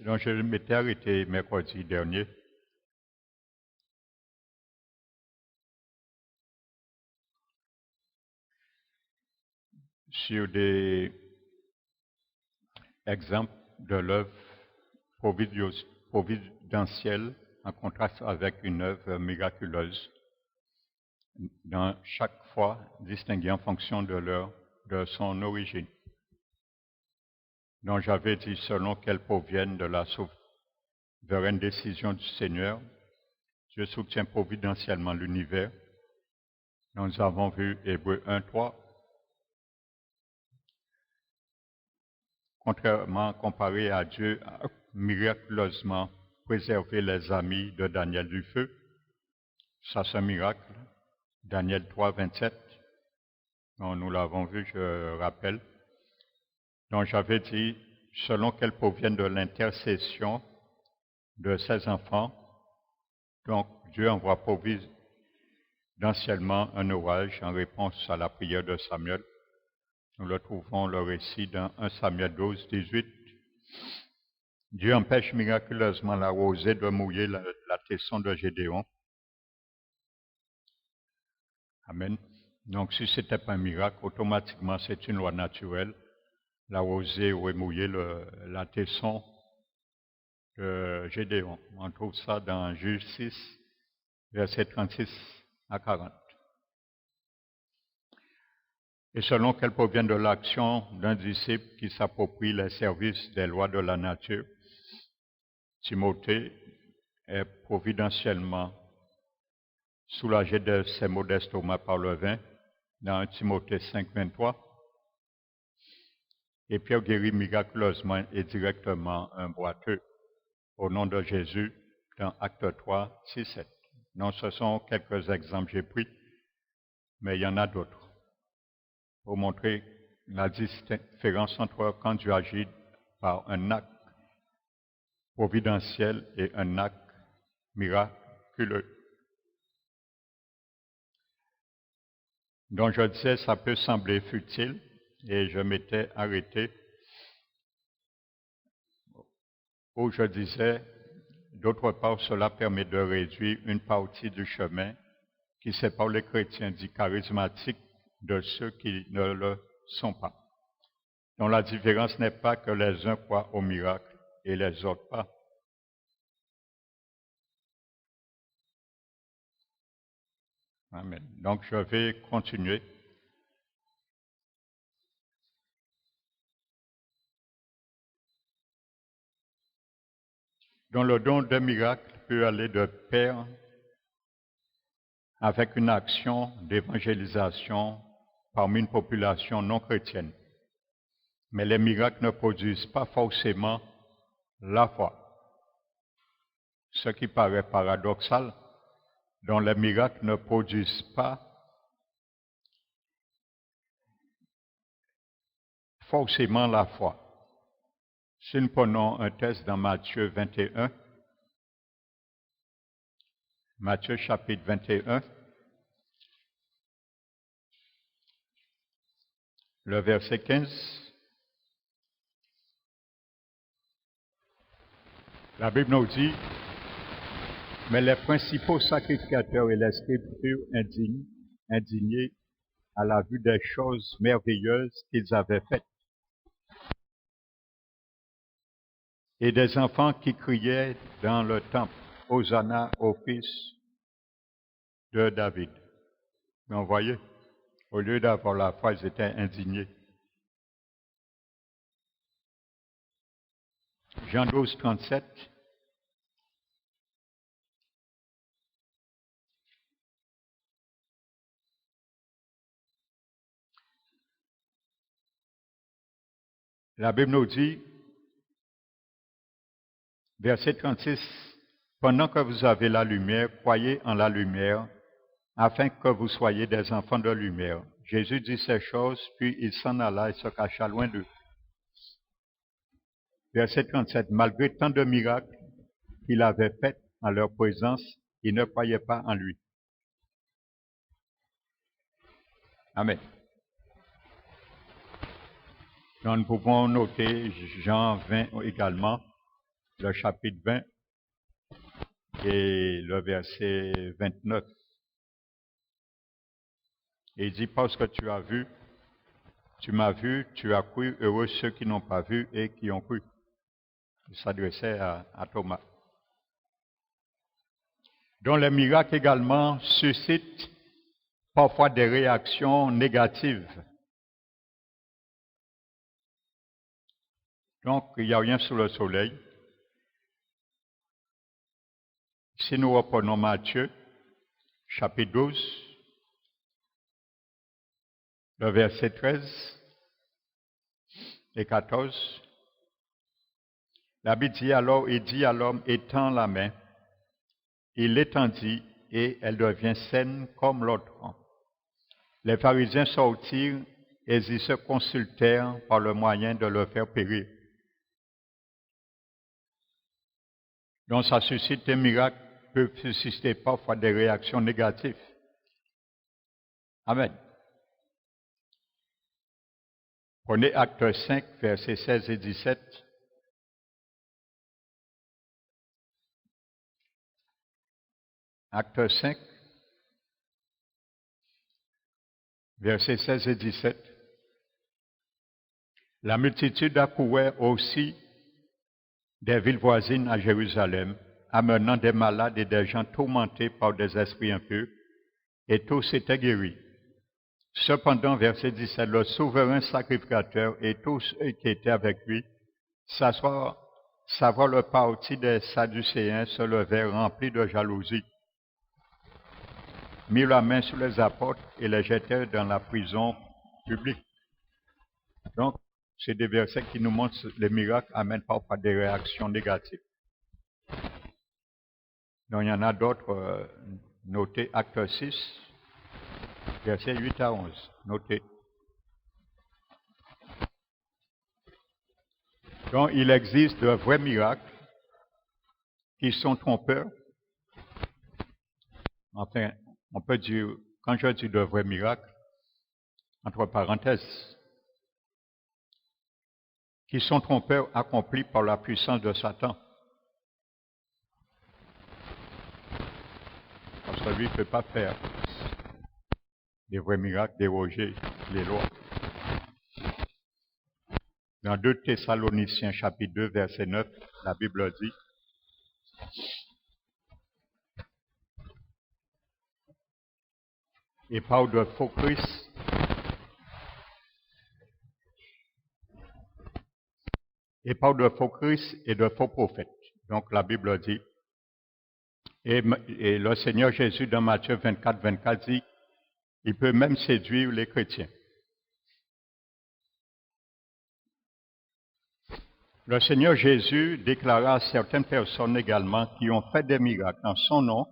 Donc, je m'étais arrêté mercredi dernier sur des exemples de l'œuvre providentielle en contraste avec une œuvre miraculeuse, dans chaque fois distinguée en fonction de son origine. Donc, j'avais dit selon qu'elle provienne de la souveraine décision du Seigneur, Dieu soutient providentiellement l'univers. Nous avons vu Hébreux 1:3. Contrairement comparé à Dieu, a miraculeusement préservé les amis de Daniel du feu. Ça, c'est un miracle. Daniel 3:27. Donc, nous l'avons vu, je rappelle. Donc, j'avais dit, selon qu'elle provienne de l'intercession de ses enfants, donc Dieu envoie providentiellement un orage en réponse à la prière de Samuel. Nous le trouvons le récit dans 1 Samuel 12:18. Dieu empêche miraculeusement la rosée de mouiller la tesson de Gédéon. Amen. Donc, si ce n'était pas un miracle, automatiquement, c'est une loi naturelle. La rosée aurait mouillé la tesson de Gédéon. On trouve ça dans Juge 6, versets 36 à 40. Et selon qu'elle provient de l'action d'un disciple qui s'approprie les services des lois de la nature, Timothée est providentiellement soulagé de ses maux d'estomac par le vin, dans 1 Timothée 5:23. Et Pierre guérit miraculeusement et directement un boiteux au nom de Jésus dans Acte 3, 6, 7. Non, ce sont quelques exemples que j'ai pris, mais il y en a d'autres pour montrer la différence entre quand Dieu agit par un acte providentiel et un acte miraculeux. Donc je disais, ça peut sembler futile, et je m'étais arrêté où je disais, d'autre part, cela permet de réduire une partie du chemin qui sépare les chrétiens dits charismatiques de ceux qui ne le sont pas. Donc la différence n'est pas que les uns croient au miracle et les autres pas. Amen. Donc je vais continuer. Donc le don d'un miracle peut aller de pair avec une action d'évangélisation parmi une population non chrétienne. Mais les miracles ne produisent pas forcément la foi. Ce qui paraît paradoxal, dont les miracles ne produisent pas forcément la foi. Si nous prenons un texte dans Matthieu 21, Matthieu chapitre 21, le verset 15, la Bible nous dit, mais les principaux sacrificateurs et les scribes furent indignés à la vue des choses merveilleuses qu'ils avaient faites. Et des enfants qui criaient dans le temple, Hosanna au fils de David. Donc, vous voyez, au lieu d'avoir la foi, ils étaient indignés. Jean 12, 37. La Bible nous dit, verset 36, pendant que vous avez la lumière, croyez en la lumière, afin que vous soyez des enfants de lumière. Jésus dit ces choses, puis il s'en alla et se cacha loin d'eux. Verset 37, malgré tant de miracles qu'il avait faits en leur présence, ils ne croyaient pas en lui. Amen. Donc, nous pouvons noter Jean 20 également, le chapitre 20 et le verset 29. Et il dit, parce que tu m'as vu, tu as cru, heureux ceux qui n'ont pas vu et qui ont cru. Il s'adressait à Thomas. Donc les miracles également suscitent parfois des réactions négatives. Donc il n'y a rien sous le soleil. Si nous reprenons Matthieu, chapitre 12, le verset 13 et 14, la Bible dit alors, il dit à l'homme, étends la main. Il l'étendit et elle devient saine comme l'autre. Les pharisiens sortirent et ils se consultèrent par le moyen de le faire périr. Donc ça suscite des miracles, peuvent susciter parfois des réactions négatives. Amen. Prenez Acte 5, versets 16 et 17. Acte 5, versets 16 et 17. La multitude accourait aussi des villes voisines à Jérusalem, amenant des malades et des gens tourmentés par des esprits impurs, et tous étaient guéris. Cependant, verset 17, le souverain sacrificateur et tous ceux qui étaient avec lui, savoir le parti des Sadducéens, se levèrent remplis de jalousie, mirent la main sur les apôtres et les jetèrent dans la prison publique. Donc, c'est des versets qui nous montrent que les miracles amènent parfois des réactions négatives. Donc, il y en a d'autres, notez Acte 6, versets 8 à 11, notez. Donc, il existe de vrais miracles qui sont trompeurs. Enfin, on peut dire, quand je dis de vrais miracles, entre parenthèses, qui sont trompeurs accomplis par la puissance de Satan. Parce que lui ne peut pas faire des vrais miracles, déroger les lois. Dans 2 Thessaloniciens, chapitre 2, verset 9, la Bible dit, et parle de faux Christ, et parle de faux Christ et de faux prophètes. Donc la Bible dit, et le Seigneur Jésus dans Matthieu 24, 24 dit, il peut même séduire les chrétiens. Le Seigneur Jésus déclara à certaines personnes également qui ont fait des miracles en son nom.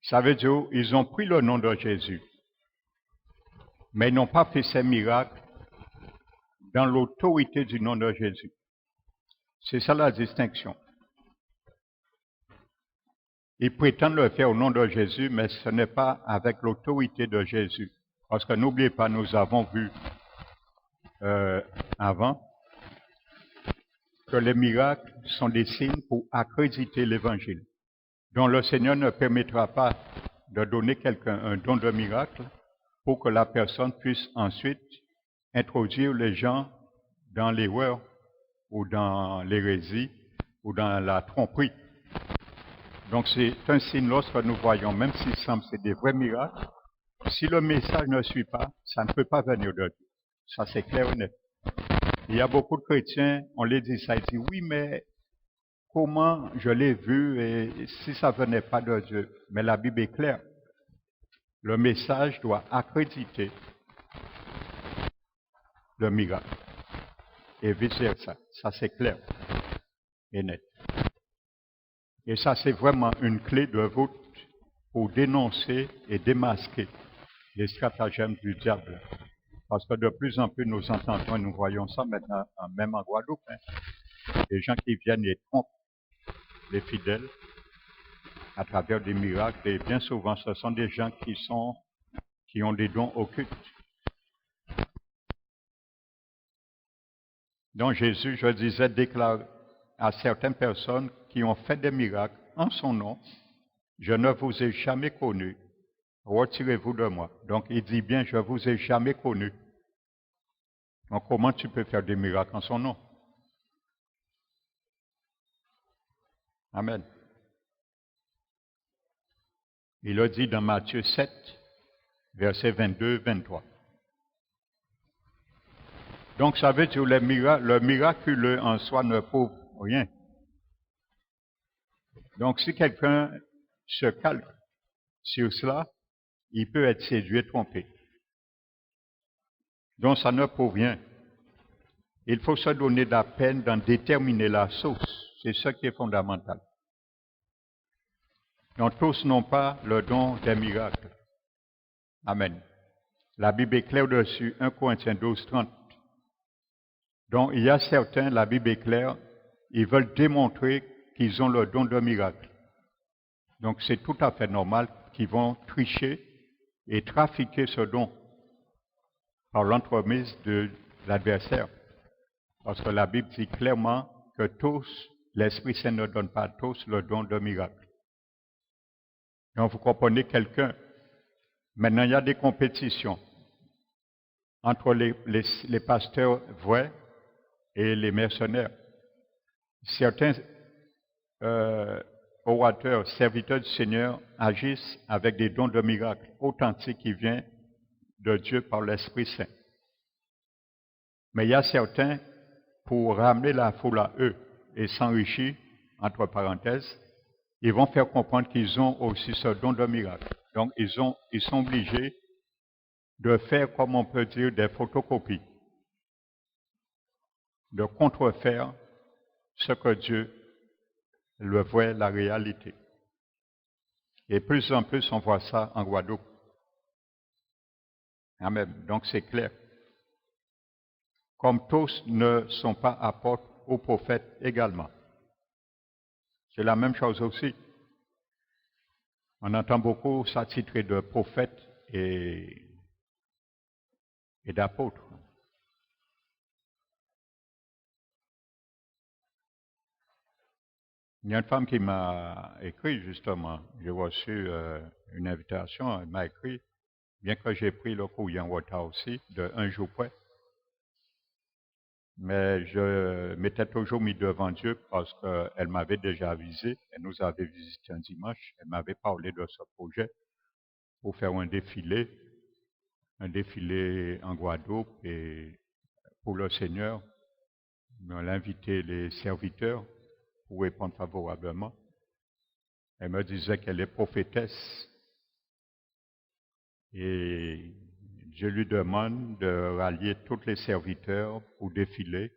Ça veut dire qu'ils ont pris le nom de Jésus, mais ils n'ont pas fait ces miracles dans l'autorité du nom de Jésus. C'est ça la distinction. Ils prétendent le faire au nom de Jésus, mais ce n'est pas avec l'autorité de Jésus. Parce que n'oubliez pas, nous avons vu avant que les miracles sont des signes pour accréditer l'Évangile. Donc le Seigneur ne permettra pas de donner quelqu'un un don de miracle pour que la personne puisse ensuite introduire les gens dans l'erreur ou dans l'hérésie ou dans la tromperie. Donc c'est un signe lorsque nous voyons, même s'il semble que c'est des vrais miracles, si le message ne suit pas, ça ne peut pas venir de Dieu. Ça c'est clair et net. Il y a beaucoup de chrétiens, on les dit ça, ils disent oui, mais comment je l'ai vu et si ça ne venait pas de Dieu? Mais la Bible est claire. Le message doit accréditer le miracle. Et vice-versa. Ça c'est clair et net. Et ça c'est vraiment une clé de voûte pour dénoncer et démasquer les stratagèmes du diable. Parce que de plus en plus nous entendons et nous voyons ça maintenant, même en Guadeloupe. Des gens qui viennent et trompent les fidèles à travers des miracles. Et bien souvent, ce sont des gens qui ont des dons occultes. Donc Jésus, je disais, déclare à certaines personnes qui ont fait des miracles en son nom, je ne vous ai jamais connu, retirez-vous de moi. Donc il dit bien, je ne vous ai jamais connu. Donc comment tu peux faire des miracles en son nom? Amen. Il a dit dans Matthieu 7, versets 22-23. Donc ça veut dire que le miraculeux en soi ne prouve rien. Donc si quelqu'un se calque sur cela, il peut être séduit et trompé. Donc ça ne prouve rien. Il faut se donner la peine d'en déterminer la source. C'est ce qui est fondamental. Donc tous n'ont pas le don des miracles. Amen. La Bible est claire dessus, 1 Corinthiens 12, 30. Donc il y a certains, la Bible est claire, ils veulent démontrer qu'ils ont le don de miracle. Donc c'est tout à fait normal qu'ils vont tricher et trafiquer ce don par l'entremise de l'adversaire. Parce que la Bible dit clairement que tous, l'Esprit Saint ne donne pas à tous le don de miracle. Donc vous comprenez quelqu'un. Maintenant, il y a des compétitions entre les pasteurs vrais et les mercenaires. Certains orateurs, serviteurs du Seigneur, agissent avec des dons de miracles authentiques qui viennent de Dieu par l'Esprit Saint. Mais il y a certains, pour ramener la foule à eux et s'enrichir, entre parenthèses, ils vont faire comprendre qu'ils ont aussi ce don de miracle. Donc, ils sont obligés de faire, comme on peut dire, des photocopies, de contrefaire ce que Dieu le voit, la réalité. Et plus en plus, on voit ça en Guadeloupe. Amen. Donc, c'est clair. Comme tous ne sont pas apôtres aux prophètes également. C'est la même chose aussi. On entend beaucoup s'attitrer de prophètes et d'apôtres. Il y a une femme qui m'a écrit justement. J'ai reçu une invitation, elle m'a écrit, bien que j'ai pris le courrier en retard aussi, de un jour près. Mais je m'étais toujours mis devant Dieu parce qu'elle m'avait déjà avisé, elle nous avait visité un dimanche, elle m'avait parlé de ce projet pour faire un défilé en Guadeloupe et pour le Seigneur. Elle a invité les serviteurs pour répondre favorablement. Elle me disait qu'elle est prophétesse et je lui demande de rallier tous les serviteurs pour défiler.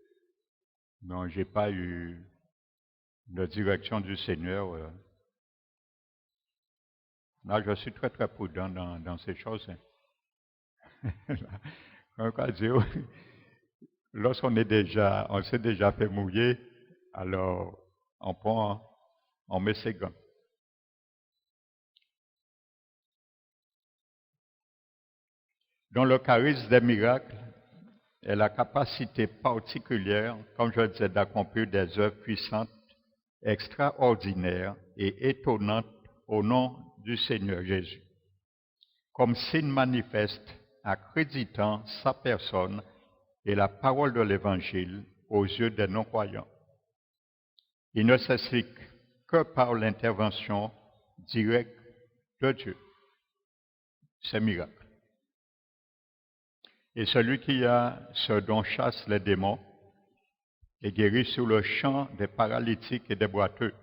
Non, je n'ai pas eu de direction du Seigneur. Là, je suis très très prudent dans ces choses. Lorsqu'on on s'est déjà fait mouiller, alors on met ses gants. Dans le charisme des miracles est la capacité particulière, comme je le disais, d'accomplir des œuvres puissantes, extraordinaires et étonnantes au nom du Seigneur Jésus, comme signe manifeste accréditant sa personne et la parole de l'Évangile aux yeux des non-croyants. Il ne s'explique que par l'intervention directe de Dieu. Ces miracles. Et celui qui a ce don chasse les démons et guérit sur le champ des paralytiques et des boiteux.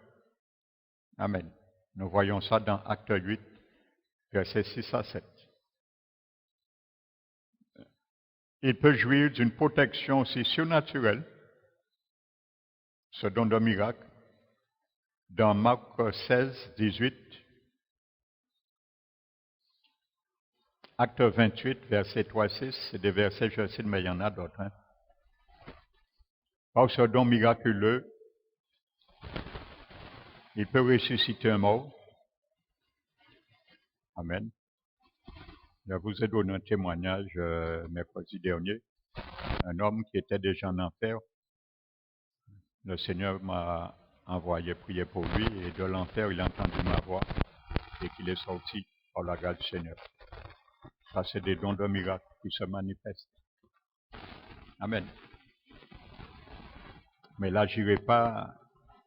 Amen. Nous voyons ça dans Acte 8, versets 6 à 7. Il peut jouir d'une protection aussi surnaturelle, ce don de miracle, dans Marc 16, 18, Acte 28, versets 3 à 6, c'est des versets, je cite, mais il y en a d'autres. Par ce don miraculeux, il peut ressusciter un mort. Amen. Je vous ai donné un témoignage mercredi dernier. Un homme qui était déjà en enfer, le Seigneur m'a envoyé prier pour lui et de l'enfer, il a entendu ma voix et qu'il est sorti par la grâce du Seigneur. Ça, c'est des dons de miracles qui se manifestent. Amen. Mais là, je n'irai pas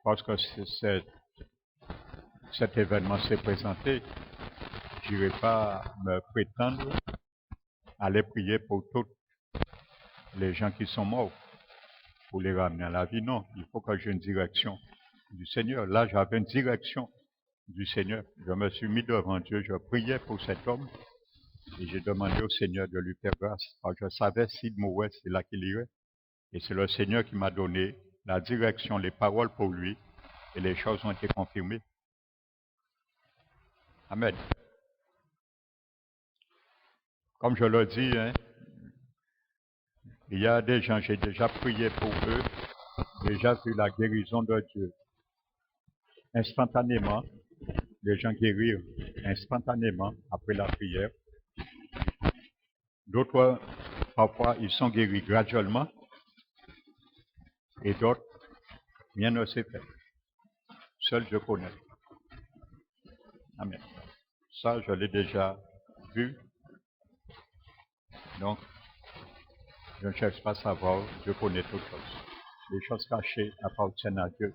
parce que cet événement s'est présenté. Je n'irai pas me prétendre aller prier pour tous les gens qui sont morts, pour les ramener à la vie. Non, il faut que j'ai une direction du Seigneur. Là, j'avais une direction du Seigneur. Je me suis mis devant Dieu, je priais pour cet homme et j'ai demandé au Seigneur de lui faire grâce. Alors, je savais s'il mourait, c'est là qu'il irait. Et c'est le Seigneur qui m'a donné la direction, les paroles pour lui, et les choses ont été confirmées. Amen. Comme je l'ai dit, hein, il y a des gens, j'ai déjà prié pour eux, déjà vu la guérison de Dieu. Instantanément, les gens guérirent instantanément après la prière. D'autres, parfois, ils sont guéris graduellement, et d'autres, rien ne s'est fait. Seul je connais. Amen. Ça, je l'ai déjà vu. Donc, je ne cherche pas à savoir, je connais toutes choses. Les choses cachées appartiennent à Dieu.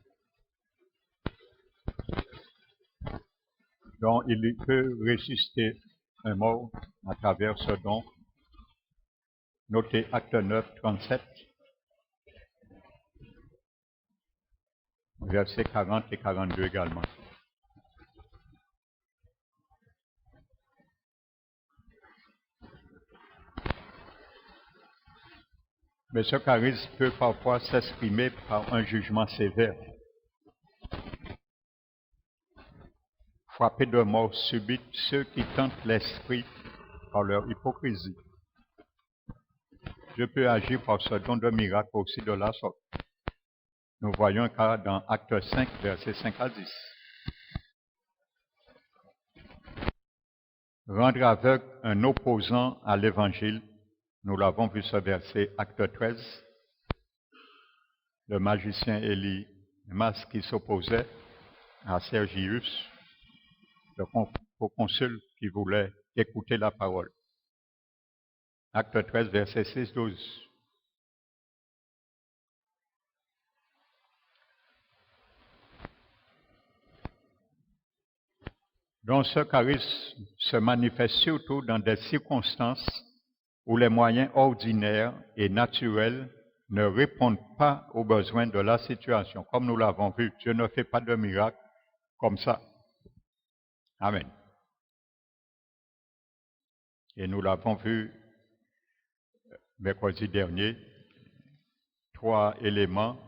Donc, il peut ressusciter un mort à travers ce don. Notez Acte 9, 37, versets 40 et 42 également. Mais ce charisme peut parfois s'exprimer par un jugement sévère. Frapper de mort subite ceux qui tentent l'esprit par leur hypocrisie. Dieu peut agir par ce don de miracle aussi de la sorte. Nous voyons un cas dans Acte 5, versets 5 à 10. Rendre aveugle un opposant à l'évangile, nous l'avons vu ce verset, Acte 13. Le magicien Élymas qui s'opposait à Sergius, le proconsul qui voulait écouter la parole. Acte 13, verset 6-12. Donc ce charisme se manifeste surtout dans des circonstances où les moyens ordinaires et naturels ne répondent pas aux besoins de la situation. Comme nous l'avons vu, Dieu ne fait pas de miracle comme ça. Amen. Et nous l'avons vu mercredi dernier, 3 éléments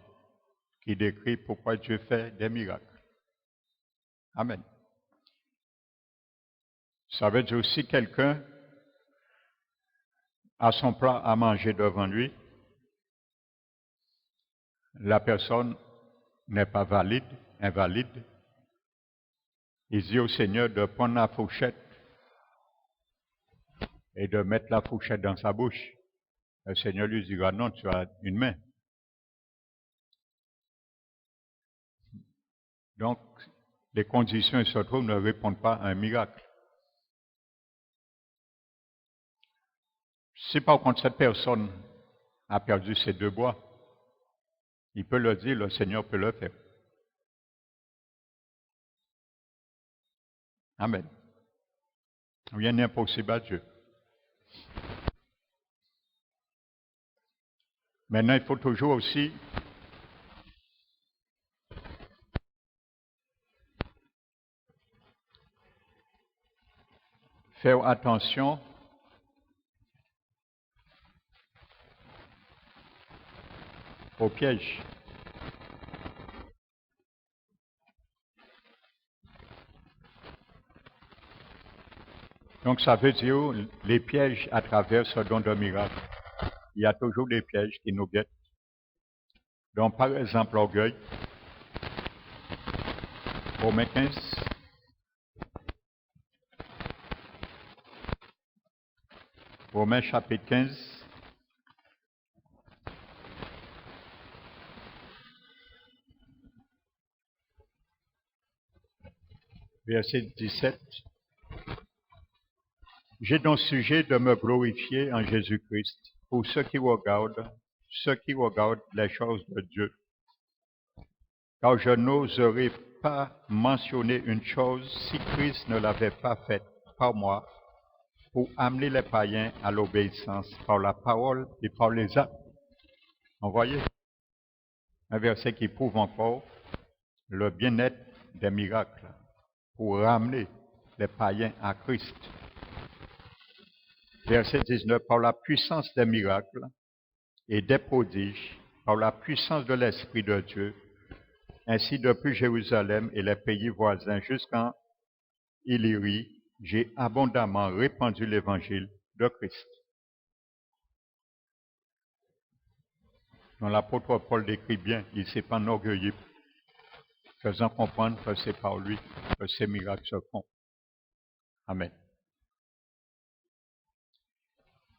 qui décrivent pourquoi Dieu fait des miracles. Amen. Ça veut dire aussi quelqu'un a son plat à manger devant lui, la personne n'est pas valide, invalide. Il dit au Seigneur de prendre la fourchette et de mettre la fourchette dans sa bouche. Le Seigneur lui dira non, tu as une main. Donc, les conditions se trouvent ne répondent pas à un miracle. Si par contre cette personne a perdu ses deux bras, il peut le dire, le Seigneur peut le faire. Amen. Rien n'est impossible à Dieu. Maintenant, il faut toujours aussi faire attention aux pièges. Donc, ça veut dire les pièges à travers ce don de miracle. Il y a toujours des pièges qui nous guettent. Donc, par exemple, l'orgueil. Romains 15. Romains chapitre 15. verset 17. J'ai donc sujet de me glorifier en Jésus-Christ pour ceux qui regardent les choses de Dieu. Car je n'oserais pas mentionner une chose si Christ ne l'avait pas faite par moi pour amener les païens à l'obéissance par la parole et par les actes. Vous voyez, un verset qui prouve encore le bien-être des miracles pour ramener les païens à Christ. Verset 19, par la puissance des miracles et des prodiges, par la puissance de l'Esprit de Dieu, ainsi depuis Jérusalem et les pays voisins jusqu'en Illyrie, j'ai abondamment répandu l'évangile de Christ. Donc l'apôtre Paul décrit bien, il ne s'est pas enorgueilli, faisant comprendre que c'est par lui que ces miracles se font. Amen.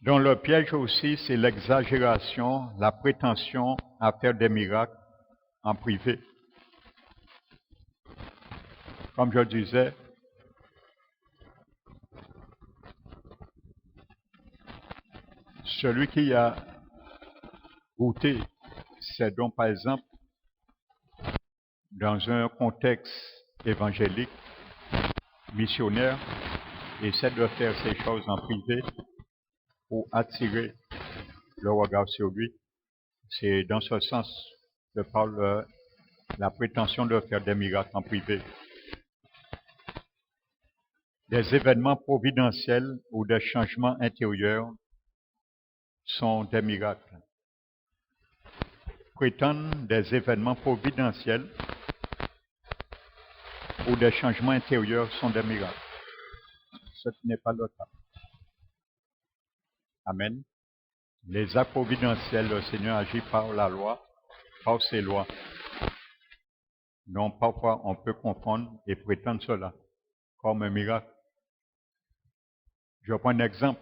Donc le piège aussi, c'est l'exagération, la prétention à faire des miracles en privé. Comme je disais, celui qui a goûté ces dons, par exemple, dans un contexte évangélique, missionnaire, essaie de faire ces choses en privé pour attirer le regard sur lui. C'est dans ce sens que parle la prétention de faire des miracles en privé. Des événements providentiels ou des changements intérieurs sont des miracles. Prétendre des événements providentiels ou des changements intérieurs sont des miracles. Ce n'est pas le cas. Amen. Les actes providentiels, le Seigneur agit par la loi, par ses lois. Donc parfois on peut confondre et prétendre cela comme un miracle. Je prends un exemple.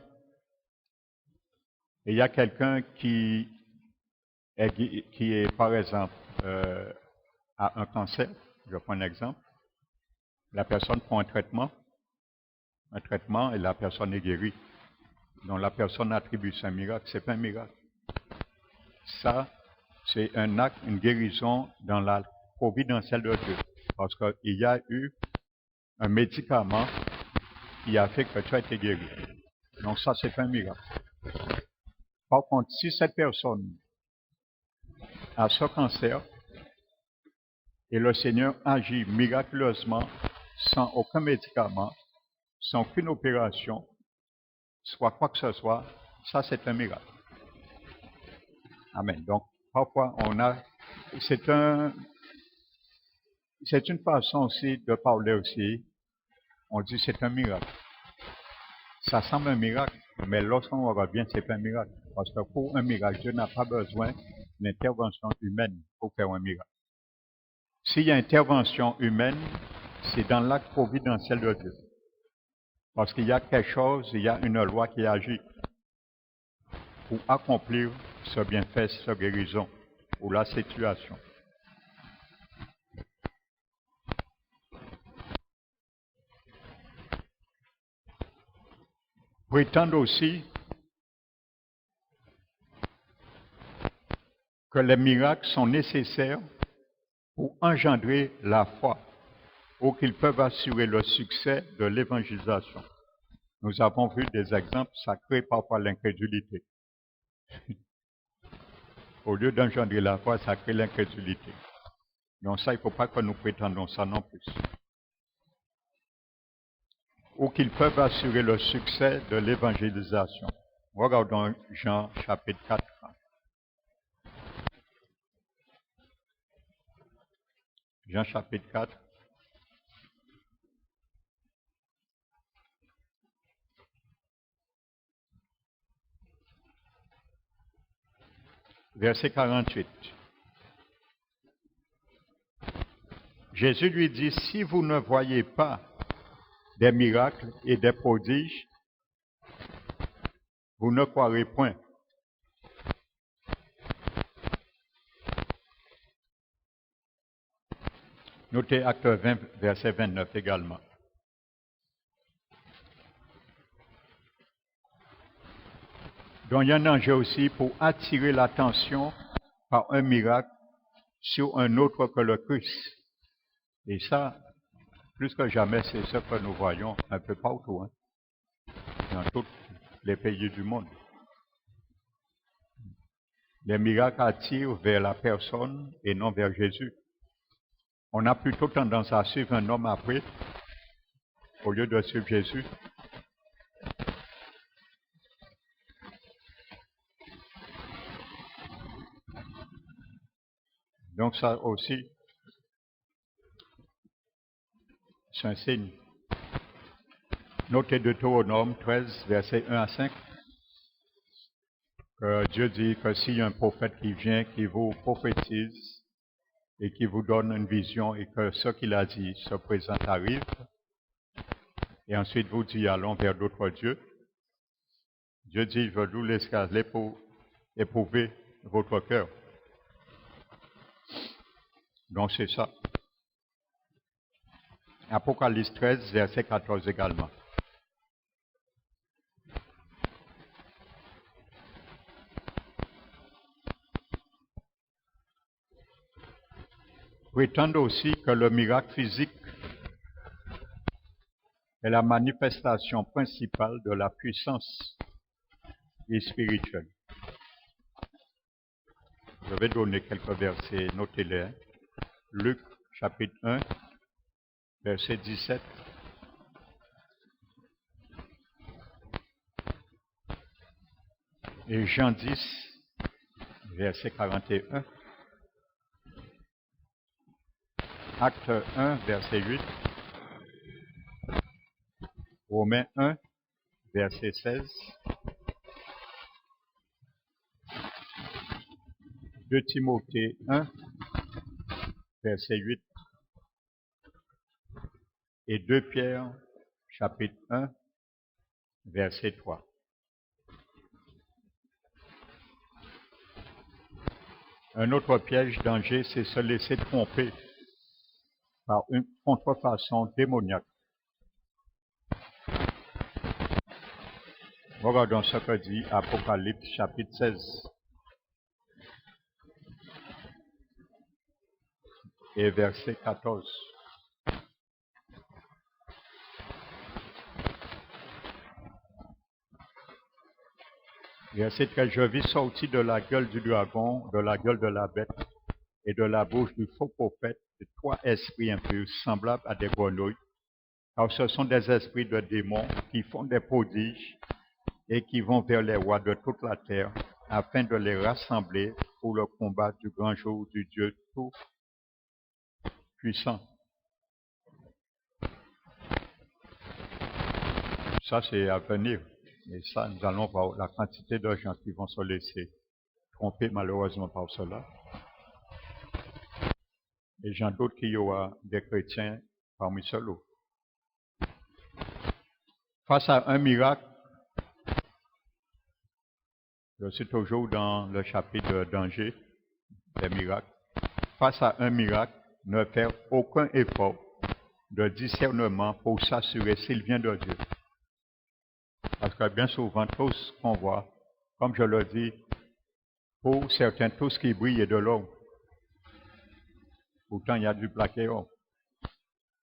Il y a quelqu'un qui est, par exemple, a un cancer. Je prends un exemple. La personne prend un traitement et la personne est guérie. Donc la personne attribue ça un miracle, c'est pas un miracle. Ça, c'est un acte, une guérison dans la providentielle de Dieu. Parce qu'il y a eu un médicament qui a fait que tu as été guéri. Donc ça, c'est pas un miracle. Par contre, si cette personne a ce cancer et le Seigneur agit miraculeusement, sans aucun médicament, sans aucune opération, soit quoi que ce soit, ça c'est un miracle. Amen. Donc, parfois, c'est une façon aussi de parler aussi. On dit c'est un miracle. Ça semble un miracle, mais lorsqu'on regarde bien, c'est pas un miracle. Parce que pour un miracle, Dieu n'a pas besoin d'intervention humaine pour faire un miracle. S'il y a intervention humaine, c'est dans l'acte providentiel de Dieu. Parce qu'il y a quelque chose, il y a une loi qui agit pour accomplir ce bienfait, cette guérison ou la situation. Prétendre aussi que les miracles sont nécessaires pour engendrer la foi ou qu'ils peuvent assurer le succès de l'évangélisation. Nous avons vu des exemples, ça crée parfois l'incrédulité. Au lieu d'engendrer la foi, ça crée l'incrédulité. Donc ça, il ne faut pas que nous prétendons ça non plus. Ou qu'ils peuvent assurer le succès de l'évangélisation. Regardons Jean chapitre 4. Jean chapitre 4. Verset 48. Jésus lui dit, si vous ne voyez pas des miracles et des prodiges, vous ne croirez point. Notez Acte 20, verset 29 également. Donc il y a un danger aussi pour attirer l'attention par un miracle sur un autre que le Christ. Et ça, plus que jamais, c'est ce que nous voyons un peu partout, hein, dans tous les pays du monde. Les miracles attirent vers la personne et non vers Jésus. On a plutôt tendance à suivre un homme après, au lieu de suivre Jésus. Donc ça aussi, c'est un signe. Notez Deutéronome 13, versets 1 à 5, que Dieu dit que s'il y a un prophète qui vient, qui vous prophétise et qui vous donne une vision et que ce qu'il a dit se présente arrive, et ensuite vous dit allons vers d'autres dieux, Dieu dit je veux vous laisser aller pour éprouver votre cœur. Donc c'est ça. Apocalypse 13, verset 14 également. Prétendent aussi que le miracle physique est la manifestation principale de la puissance spirituelle. Je vais donner quelques versets, notez-les. Hein. Luc, chapitre 1, verset 17. Et Jean 10, verset 41. Acte 1, verset 8. Romains 1, verset 16. 2 Timothée 1, verset 8. Et 2 Pierre, chapitre 1, verset 3. Un autre piège danger, c'est se laisser tromper par une contrefaçon démoniaque. Regardons ce que dit Apocalypse chapitre 16 et verset 14. Verset 13, je vis sortir de la gueule du dragon, de la gueule de la bête et de la bouche du faux prophète, de 3 esprits impurs semblables à des grenouilles, car ce sont des esprits de démons qui font des prodiges et qui vont vers les rois de toute la terre, afin de les rassembler pour le combat du grand jour du Dieu tout-puissant. Ça, c'est à venir. Et ça, nous allons voir la quantité de gens qui vont se laisser tromper malheureusement par cela. Et j'en doute qu'il y aura des chrétiens parmi ceux-là. Face à un miracle, je suis toujours dans le chapitre de danger des miracles. Face à un miracle, ne faire aucun effort de discernement pour s'assurer s'il vient de Dieu. Parce que bien souvent, tout ce qu'on voit, comme je le dis, pour certains, tout ce qui brille est de l'or. Pourtant, il y a du plaqué or.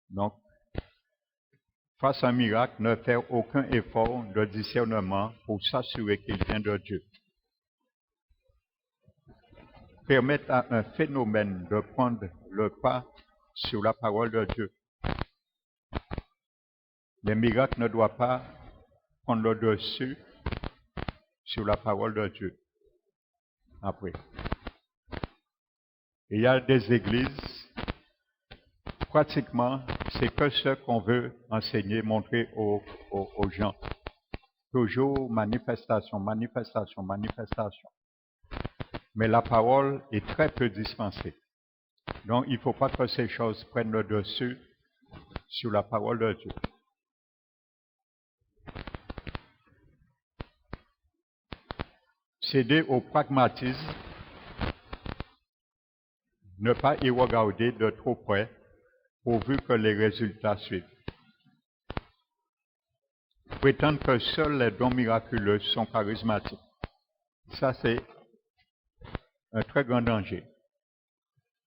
Donc, face à un miracle, ne faire aucun effort de discernement pour s'assurer qu'il vient de Dieu. Permettre à un phénomène de prendre le pas sur la parole de Dieu. Les miracles ne doivent pas prendre le dessus sur la parole de Dieu. Après. Il y a des églises, pratiquement, c'est que ce qu'on veut enseigner, montrer aux gens. Toujours manifestation, manifestation, manifestation. Mais la parole est très peu dispensée. Donc, il ne faut pas que ces choses prennent le dessus sur la parole de Dieu. Céder au pragmatisme, ne pas y regarder de trop près, pourvu que les résultats suivent. Prétendre que seuls les dons miraculeux sont charismatiques. Ça, c'est un très grand danger.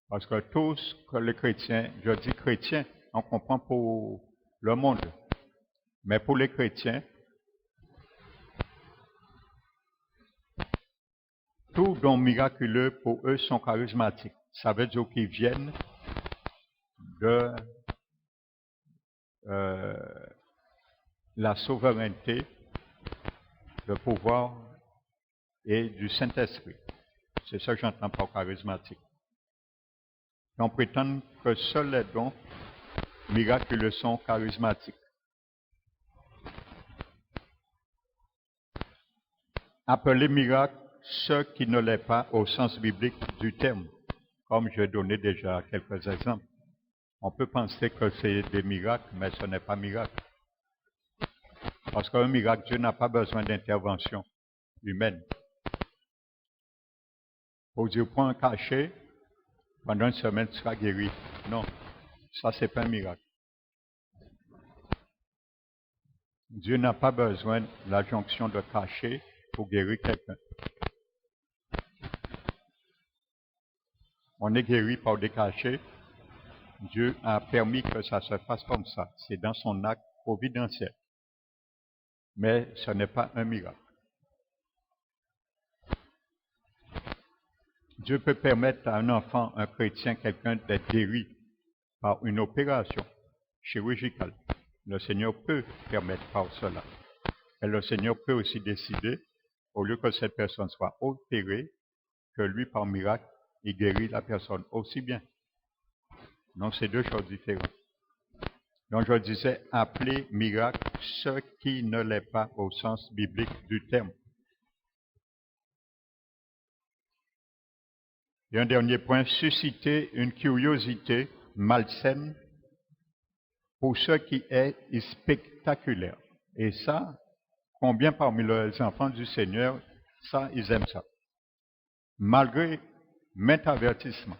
Parce que tous que les chrétiens, je dis chrétiens, on comprend pour le monde. Mais pour les chrétiens, tous dons miraculeux pour eux sont charismatiques. Ça veut dire qu'ils viennent de la souveraineté, le pouvoir et du Saint-Esprit. C'est ça que j'entends par charismatique. On prétend que seuls les dons miraculeux sont charismatiques. Appelez miracle ce qui ne l'est pas au sens biblique du terme, comme j'ai donné déjà quelques exemples. On peut penser que c'est des miracles, mais ce n'est pas miracle. Parce qu'un miracle, Dieu n'a pas besoin d'intervention humaine. Pour dire, prends un cachet, pendant une semaine, tu seras guéri. Non, ça, c'est pas un miracle. Dieu n'a pas besoin de la jonction de cachet pour guérir quelqu'un. On est guéri par des cachets. Dieu a permis que ça se fasse comme ça. C'est dans son acte providentiel. Mais ce n'est pas un miracle. Dieu peut permettre à un enfant, un chrétien, quelqu'un d'être guéri par une opération chirurgicale. Le Seigneur peut permettre par cela. Et le Seigneur peut aussi décider, au lieu que cette personne soit opérée, que lui, par miracle, il guérit la personne aussi bien. Donc, c'est deux choses différentes. Donc, je disais, appeler miracle ce qui ne l'est pas au sens biblique du terme. Et un dernier point, susciter une curiosité malsaine pour ce qui est spectaculaire. Et ça, combien parmi les enfants du Seigneur, ça, ils aiment ça. Malgré maintes avertissements.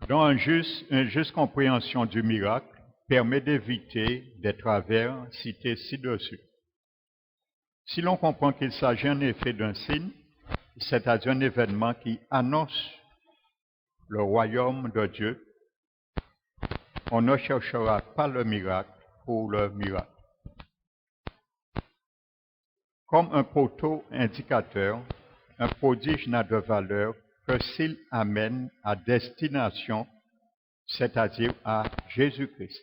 Donc, une juste compréhension du miracle permet d'éviter des travers cités ci-dessus. Si l'on comprend qu'il s'agit en effet d'un signe, c'est-à-dire un événement qui annonce le royaume de Dieu, on ne cherchera pas le miracle pour le miracle. Comme un poteau indicateur, un prodige n'a de valeur que s'il amène à destination, c'est-à-dire à Jésus-Christ.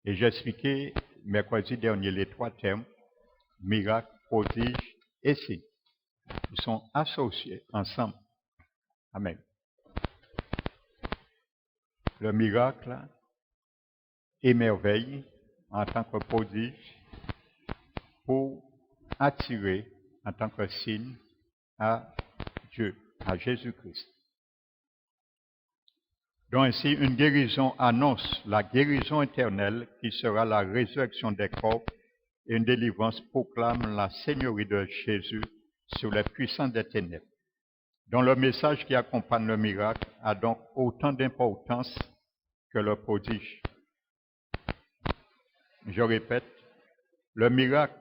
Et j'ai expliqué mercredi dernier les trois termes, miracle, prodige et signe. Ils sont associés ensemble. Amen. Le miracle émerveille en tant que prodige pour attirer en tant que signe à Dieu, à Jésus-Christ. Donc ainsi, une guérison annonce la guérison éternelle qui sera la résurrection des corps et une délivrance proclame la seigneurie de Jésus sur les puissants des ténèbres. Donc le message qui accompagne le miracle a donc autant d'importance que le prodige. Je répète, le miracle,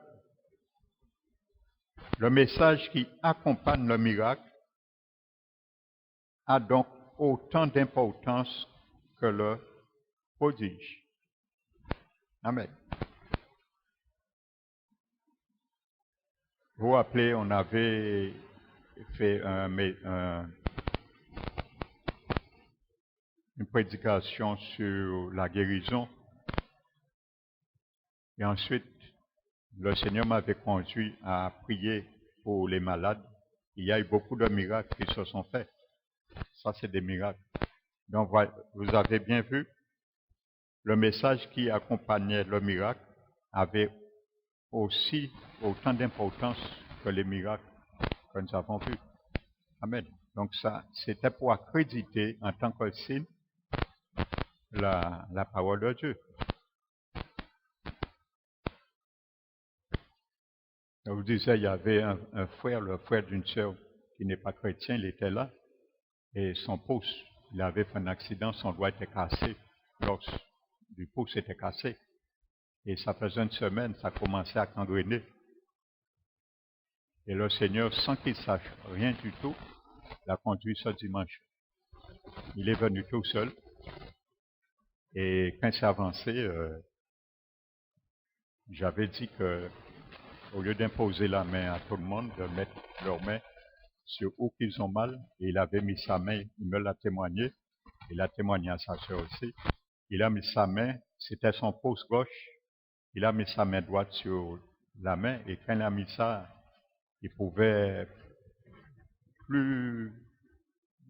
le message qui accompagne le miracle a donc autant d'importance que le prodige. Amen. Vous vous rappelez, on avait fait une prédication sur la guérison. Et ensuite, le Seigneur m'avait conduit à prier pour les malades. Il y a eu beaucoup de miracles qui se sont faits. Ça, c'est des miracles. Donc, vous avez bien vu, le message qui accompagnait le miracle avait aussi autant d'importance que les miracles que nous avons vus. Amen. Donc ça, c'était pour accréditer en tant que signe la parole de Dieu. Je vous disais, il y avait un frère, le frère d'une sœur qui n'est pas chrétien, il était là, et son pouce Il avait fait un accident, son doigt était cassé, l'os du pouce était cassé. Et ça faisait une semaine, ça commençait à gangréner. Et le Seigneur, sans qu'il sache rien du tout, l'a conduit ce dimanche. Il est venu tout seul. Et quand il s'est avancé, j'avais dit que, au lieu d'imposer la main à tout le monde, de mettre leurs mains sur où qu'ils ont mal, et il avait mis sa main, il me l'a témoigné, il a témoigné à sa soeur aussi. Il a mis sa main, c'était son pouce gauche, il a mis sa main droite sur la main, et quand il a mis ça, il pouvait plus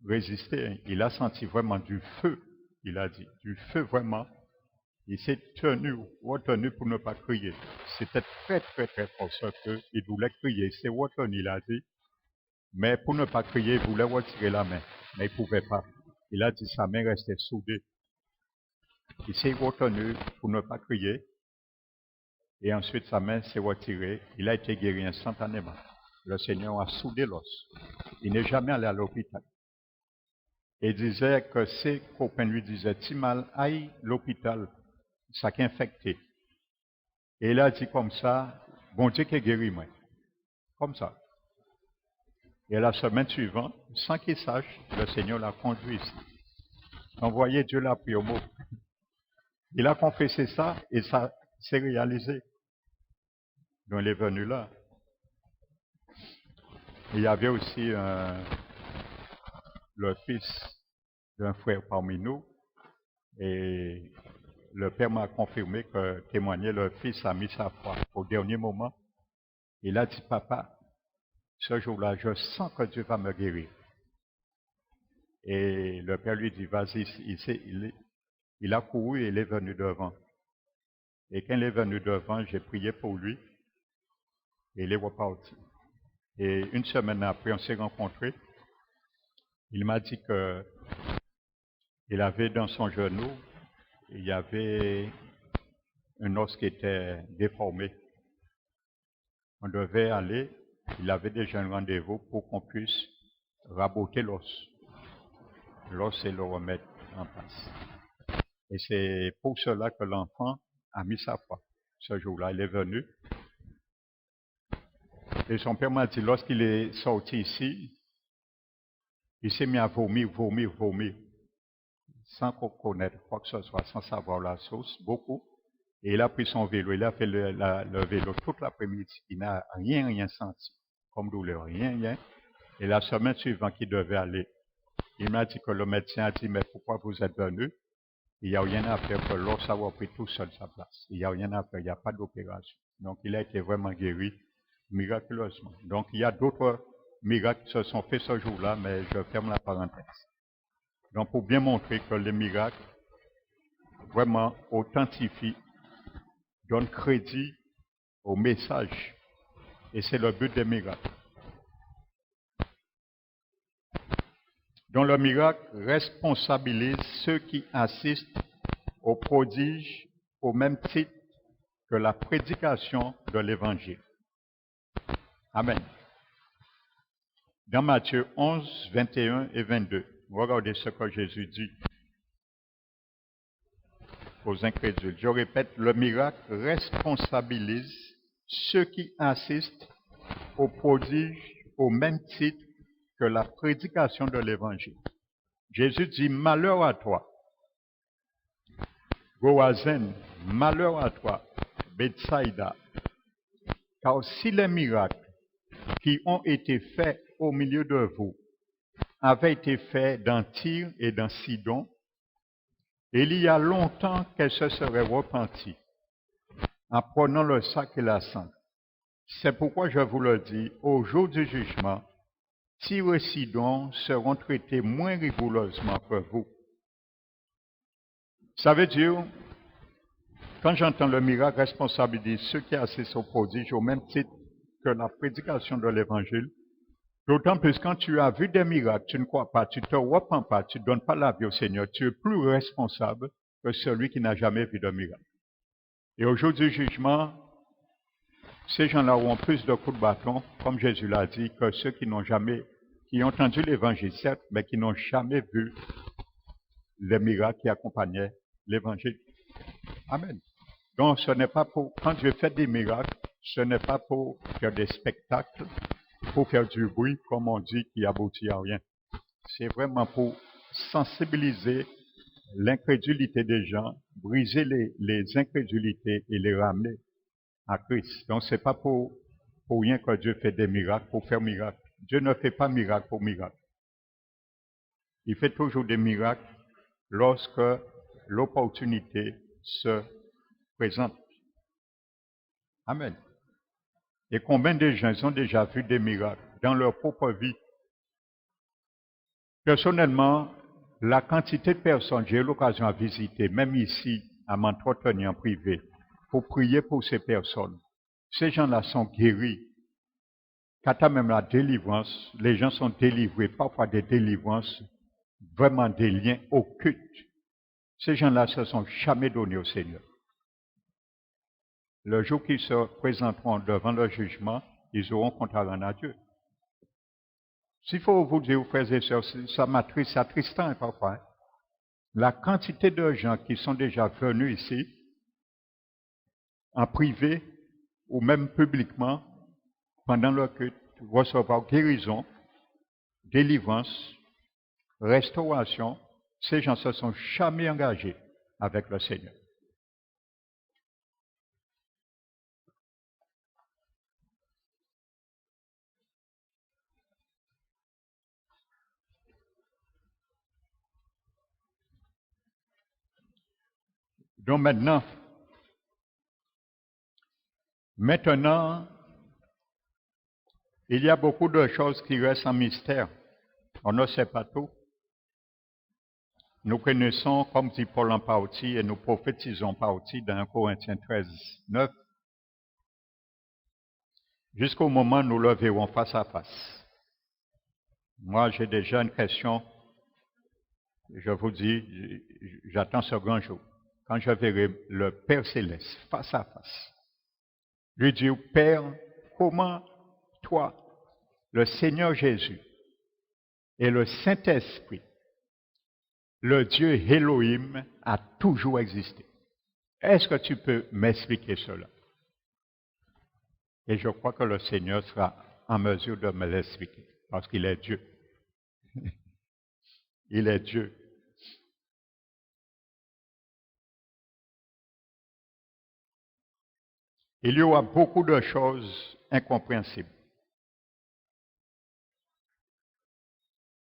résister. Il a senti vraiment du feu, il a dit, du feu vraiment. Il s'est retenu pour ne pas crier. C'était très, très, très fort ce feu. Il voulait crier, il s'est retenu, il a dit. Mais pour ne pas crier, il voulait retirer la main. Mais il ne pouvait pas. Il a dit, sa main restait soudée. Il s'est retenu pour ne pas crier. Et ensuite, sa main s'est retirée. Il a été guéri instantanément. Le Seigneur a soudé l'os. Il n'est jamais allé à l'hôpital. Et il disait que ses copains lui disaient, si mal, aïe, l'hôpital, ça qui est infecté. Et il a dit comme ça, bon Dieu qui guérit moi. Comme ça. Et la semaine suivante, sans qu'il sache, le Seigneur l'a conduit ici. Donc, voyez, Dieu l'a pris au mot. Il a confessé ça et ça s'est réalisé. Donc, il est venu là. Il y avait aussi le fils d'un frère parmi nous. Et le père m'a confirmé que témoigner, le fils a mis sa foi au dernier moment. Il a dit, papa, ce jour-là, je sens que Dieu va me guérir. Et le père lui dit, vas-y, il a couru et il est venu devant. Et quand il est venu devant, j'ai prié pour lui et il est reparti. Et une semaine après, on s'est rencontrés. Il m'a dit qu'il avait dans son genou, il y avait un os qui était déformé. On devait aller, il avait déjà un rendez-vous pour qu'on puisse raboter l'os. L'os et le remettre en place. Et c'est pour cela que l'enfant a mis sa foi. Ce jour-là, il est venu. Et son père m'a dit, lorsqu'il est sorti ici, il s'est mis à vomir, sans connaître quoi que ce soit, sans savoir la source, beaucoup. Et il a pris son vélo, il a fait le vélo toute l'après-midi. Il n'a rien senti, comme douleur, rien. Et la semaine suivante qu'il devait aller, il m'a dit que le médecin a dit, mais pourquoi vous êtes venu? Il n'y a rien à faire, que l'os a repris tout seul sa place. Il n'y a rien à faire, il n'y a pas d'opération. Donc il a été vraiment guéri miraculeusement. Donc il y a d'autres miracles qui se sont faits ce jour-là, mais je ferme la parenthèse. Donc pour bien montrer que les miracles vraiment authentifient, donnent crédit au message. Et c'est le but des miracles. Donc le miracle responsabilise ceux qui assistent aux prodiges au même titre que la prédication de l'Évangile. Amen. Dans Matthieu 11, 21 et 22, regardez ce que Jésus dit aux incrédules. Je répète, le miracle responsabilise ceux qui assistent aux prodiges au même titre que la prédication de l'Évangile. Jésus dit, malheur à toi, Chorazin, malheur à toi, Bethsaïda, car si les miracles qui ont été faits au milieu de vous avaient été faits dans Tyr et dans Sidon, il y a longtemps qu'elles se seraient repenties en prenant le sac et la cendre. C'est pourquoi je vous le dis, au jour du jugement, Tyr et Sidon seront traités moins rigoureusement que vous. Ça veut dire, quand j'entends le miracle responsabilise ceux qui assistent au prodige au même titre que la prédication de l'Évangile, d'autant plus quand tu as vu des miracles, tu ne crois pas, tu ne te repens pas, tu ne donnes pas la vie au Seigneur, tu es plus responsable que celui qui n'a jamais vu de miracle. Et au jour du jugement, ces gens-là auront plus de coups de bâton, comme Jésus l'a dit, que ceux qui n'ont jamais, qui ont entendu l'Évangile, certes, mais qui n'ont jamais vu les miracles qui accompagnaient l'évangile. Amen. Donc, ce n'est pas pour, quand Dieu fait des miracles, ce n'est pas pour faire des spectacles, pour faire du bruit, comme on dit, qui aboutit à rien. C'est vraiment pour sensibiliser l'incrédulité des gens, briser les incrédulités et les ramener à Christ. Donc, c'est pas pour rien que Dieu fait des miracles, pour faire miracle. Dieu ne fait pas miracle pour miracle. Il fait toujours des miracles lorsque l'opportunité se présente. Amen. Et combien de gens ont déjà vu des miracles dans leur propre vie? Personnellement, la quantité de personnes que j'ai eu l'occasion de visiter, même ici, à m'entretenir en privé, pour prier pour ces personnes, ces gens-là sont guéris. Quand même la délivrance, les gens sont délivrés, parfois des délivrances, vraiment des liens occultes. Ces gens-là se sont jamais donnés au Seigneur. Le jour qu'ils se présenteront devant le jugement, ils auront compte à rendre à Dieu. S'il faut vous dire, frères et sœurs, ça m'attriste, c'est attristant parfois. Hein? La quantité de gens qui sont déjà venus ici, en privé ou même publiquement, pendant leur culte, recevoir guérison, délivrance, restauration, ces gens ne se sont jamais engagés avec le Seigneur. Donc maintenant, il y a beaucoup de choses qui restent en mystère. On ne sait pas tout. Nous connaissons, comme dit Paul en partie, et nous prophétisons en partie dans 1 Corinthiens 13, 9, jusqu'au moment où nous le verrons face à face. Moi, j'ai déjà une question. Je vous dis, j'attends ce grand jour. Quand je verrai le Père Céleste face à face. Je dis, Père, comment toi, le Seigneur Jésus et le Saint-Esprit, le Dieu Elohim, a toujours existé? Est-ce que tu peux m'expliquer cela? Et je crois que le Seigneur sera en mesure de me l'expliquer, parce qu'il est Dieu. Il est Dieu. Il y aura beaucoup de choses incompréhensibles.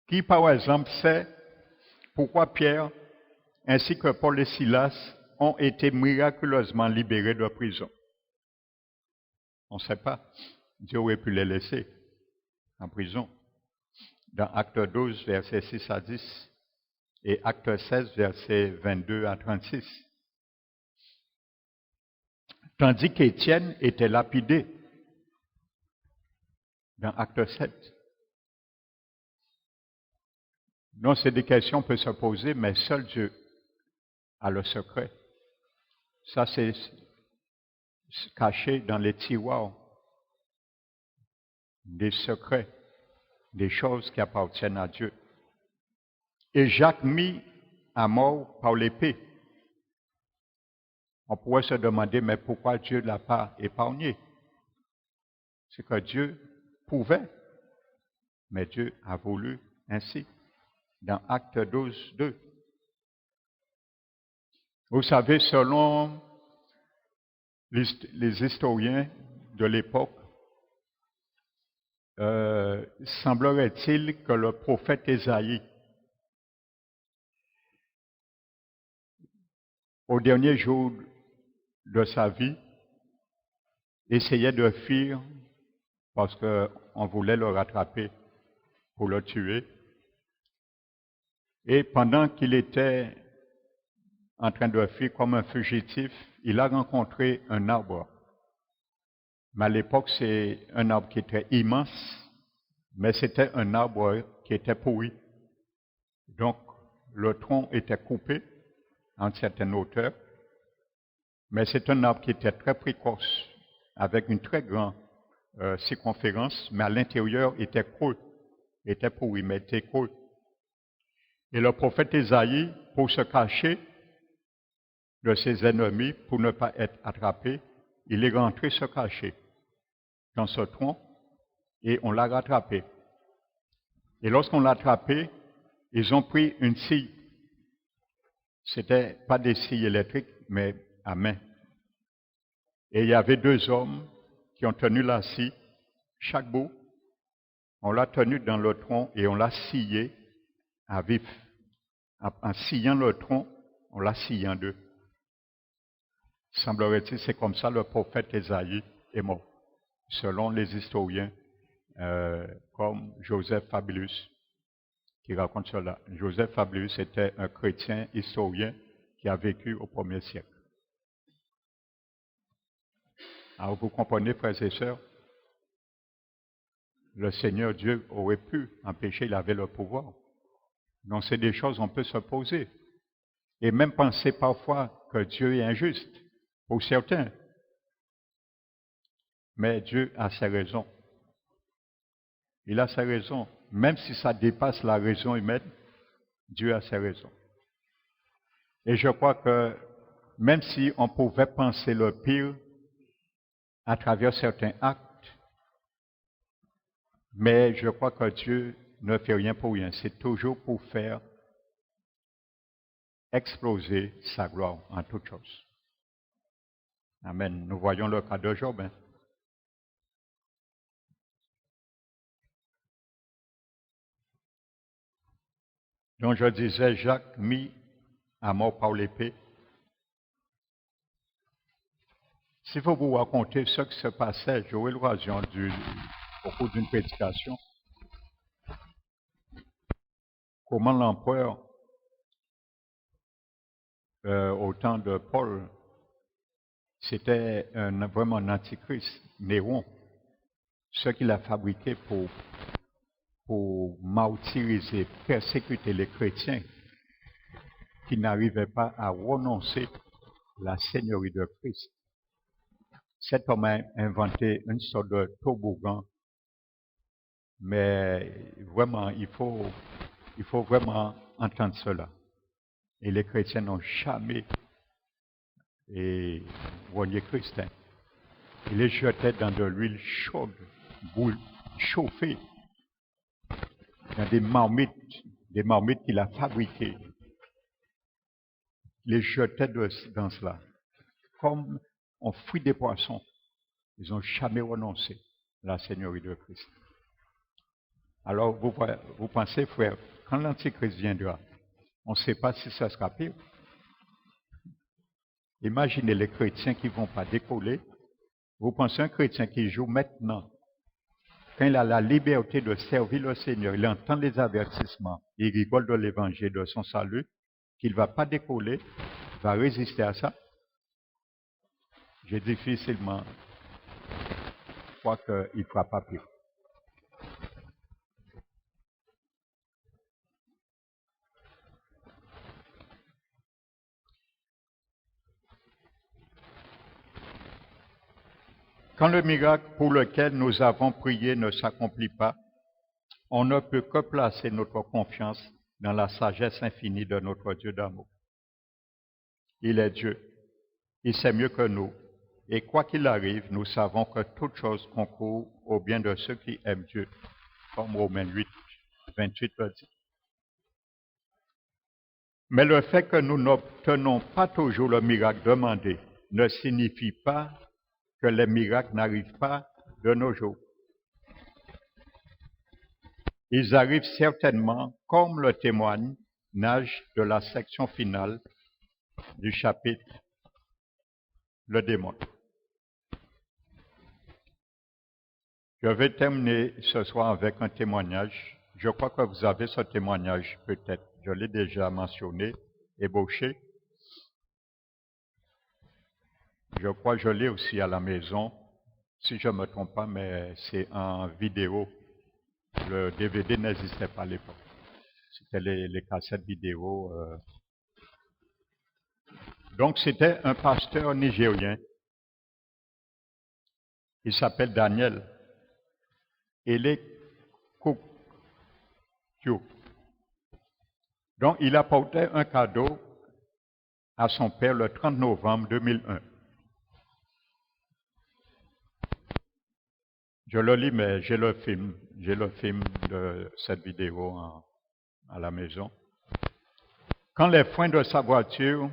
Qui, par exemple, sait pourquoi Pierre ainsi que Paul et Silas ont été miraculeusement libérés de prison? On ne sait pas. Dieu aurait pu les laisser en prison. Dans Acte 12, versets 6 à 10 et Acte 16, versets 22 à 36. Tandis qu'Étienne était lapidé dans Acte 7. Donc, c'est des questions qu'on peut se poser, mais seul Dieu a le secret. Ça, c'est caché dans les tiroirs des secrets, des choses qui appartiennent à Dieu. Et Jacques mis à mort par l'épée. On pourrait se demander, mais pourquoi Dieu ne l'a pas épargné? C'est que Dieu pouvait, mais Dieu a voulu ainsi. Dans Acte 12, 2. Vous savez, selon les historiens de l'époque, semblerait-il que le prophète Ésaïe, au dernier jour de sa vie, essayait de fuir parce qu'on voulait le rattraper pour le tuer. Et pendant qu'il était en train de fuir comme un fugitif, il a rencontré un arbre. Mais à l'époque, c'est un arbre qui était immense, mais c'était un arbre qui était pourri. Donc, le tronc était coupé en certaine hauteur, mais c'est un arbre qui était très précoce, avec une très grande circonférence, mais à l'intérieur était creux, était pourri, mais était creux. Et le prophète Ésaïe pour se cacher de ses ennemis, pour ne pas être attrapé, il est rentré se cacher dans ce tronc et on l'a rattrapé. Et lorsqu'on l'a attrapé, ils ont pris une scie. C'était pas des scies électriques, mais à main. Et il y avait 2 hommes qui ont tenu la scie, chaque bout. On l'a tenu dans le tronc et on l'a scié à vif. En sciant le tronc, on l'a scié en 2. Semblerait-il, c'est comme ça le prophète Ésaïe est mort, selon les historiens, comme Joseph Fabius, qui raconte cela. Joseph Fabius était un chrétien historien qui a vécu au 1er siècle. Alors vous comprenez, frères et sœurs, le Seigneur Dieu aurait pu empêcher, il avait le pouvoir. Donc c'est des choses qu'on peut se poser. Et même penser parfois que Dieu est injuste, pour certains. Mais Dieu a ses raisons. Il a ses raisons. Même si ça dépasse la raison humaine, Dieu a ses raisons. Et je crois que même si on pouvait penser le pire à travers certains actes, mais je crois que Dieu ne fait rien pour rien. C'est toujours pour faire exploser sa gloire en toutes choses. Amen. Nous voyons le cas de Job. Donc je disais, Jacques mis à mort par l'épée. S'il faut vous raconter ce qui se passait, j'aurai l'occasion au cours d'une prédication, comment l'empereur, au temps de Paul, c'était vraiment un antichrist, Néron, ce qu'il a fabriqué pour martyriser, persécuter les chrétiens qui n'arrivaient pas à renoncer la seigneurie de Christ. Cet homme a inventé une sorte de toboggan, mais vraiment, il faut vraiment entendre cela. Et les chrétiens n'ont jamais renié Christ. Il les jetait dans de l'huile chaude, chauffée, dans des marmites qu'il a fabriquées. Il les jetait dans cela. Comme on fuit des poissons, ils n'ont jamais renoncé à la seigneurie de Christ. Alors, vous pensez, frère, quand l'Antichrist viendra, on ne sait pas si ça sera pire. Imaginez les chrétiens qui ne vont pas décoller. Vous pensez un chrétien qui joue maintenant, quand il a la liberté de servir le Seigneur, il entend les avertissements, il rigole de l'évangile de son salut, qu'il ne va pas décoller, va résister à ça. J'ai difficilement crois qu'il ne fera pas pire. Quand le miracle pour lequel nous avons prié ne s'accomplit pas, on ne peut que placer notre confiance dans la sagesse infinie de notre Dieu d'amour. Il est Dieu. Il sait mieux que nous. Et quoi qu'il arrive, nous savons que toute chose concourt au bien de ceux qui aiment Dieu, comme Romains 8, 28 le dit. Mais le fait que nous n'obtenons pas toujours le miracle demandé ne signifie pas que les miracles n'arrivent pas de nos jours. Ils arrivent certainement, comme le témoignage de la section finale du chapitre le démontre. Je vais terminer ce soir avec un témoignage. Je crois que vous avez ce témoignage peut-être. Je l'ai déjà mentionné, ébauché. Je crois que je l'ai aussi à la maison, si je ne me trompe pas, mais c'est en vidéo. Le DVD n'existait pas à l'époque. C'était les cassettes vidéo. Donc, c'était un pasteur nigérien. Il s'appelle Daniel Elekokyo. Donc, il apportait un cadeau à son père le 30 novembre 2001. Je le lis, mais j'ai le film de cette vidéo à la maison. Quand les freins de sa voiture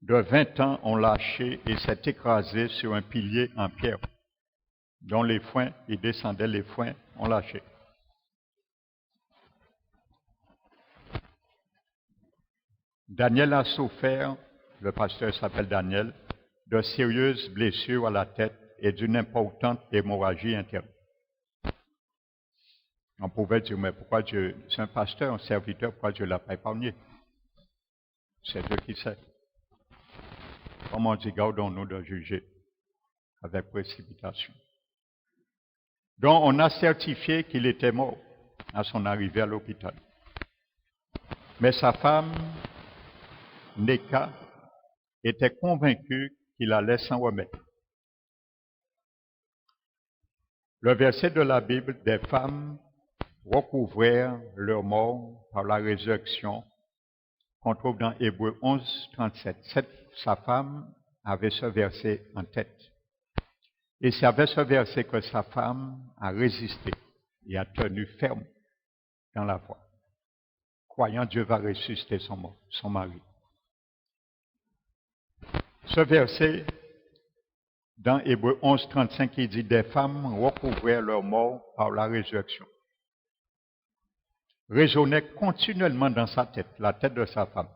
de 20 ans ont lâché et s'est écrasé sur un pilier en pierre, dont les freins, il descendait, les freins ont lâché. Daniel a souffert, le pasteur s'appelle Daniel, de sérieuses blessures à la tête et d'une importante hémorragie interne. On pouvait dire, mais pourquoi Dieu, c'est un pasteur, un serviteur, pourquoi Dieu ne l'a pas épargné? C'est Dieu qui sait. Comme on dit, gardons-nous de juger avec précipitation. Donc, on a certifié qu'il était mort à son arrivée à l'hôpital. Mais sa femme, Neka, était convaincue qu'il allait s'en remettre. Le verset de la Bible, des femmes recouvrèrent leur mort par la résurrection, qu'on trouve dans Hébreux 11, 37. Sa femme avait ce verset en tête. Et c'est avec ce verset que sa femme a résisté et a tenu ferme dans la foi, croyant Dieu va ressusciter son mari. Ce verset, dans Hébreux 11, 35, il dit « Des femmes recouvrèrent leur mort par la résurrection » résonnait continuellement dans sa tête, la tête de sa femme.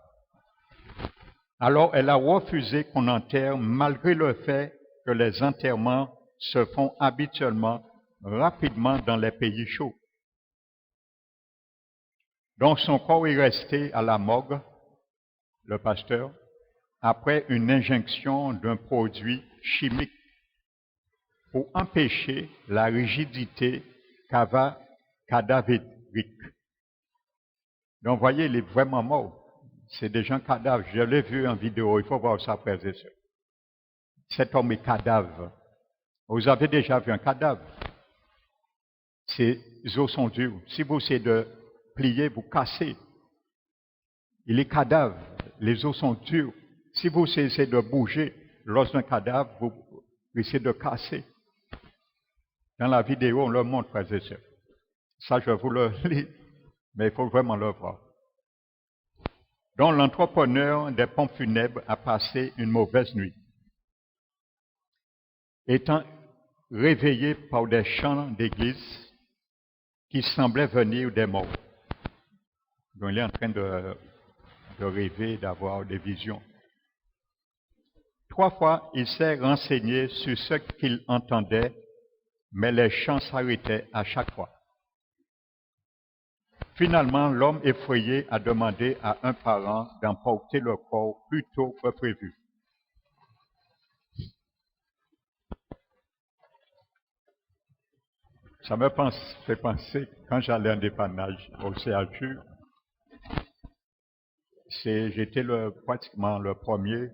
Alors elle a refusé qu'on enterre malgré le fait que les enterrements se font habituellement rapidement dans les pays chauds. Donc son corps est resté à la morgue, le pasteur, après une injection d'un produit chimique pour empêcher la rigidité cadavérique. Donc, voyez, il est vraiment mort. C'est des gens cadavres. Je l'ai vu en vidéo. Il faut voir ça, frères et sœurs. Cet homme est cadavre. Vous avez déjà vu un cadavre. Ses os sont durs. Si vous essayez de plier, vous cassez. Il est cadavre. Les os sont durs. Si vous essayez de bouger l'os d'un cadavre, vous essayez de casser. Dans la vidéo, on le montre, frères et sœurs. Ça, je vous le lis. Mais il faut vraiment le voir. Donc l'entrepreneur des pompes funèbres a passé une mauvaise nuit, étant réveillé par des chants d'église qui semblaient venir des morts. Donc il est en train de rêver, d'avoir des visions. 3 fois, il s'est renseigné sur ce qu'il entendait, mais les chants s'arrêtaient à chaque fois. Finalement, l'homme effrayé a demandé à un parent d'emporter le corps plus tôt que prévu. Ça me fait penser, quand j'allais en dépannage au CHU, j'étais pratiquement le premier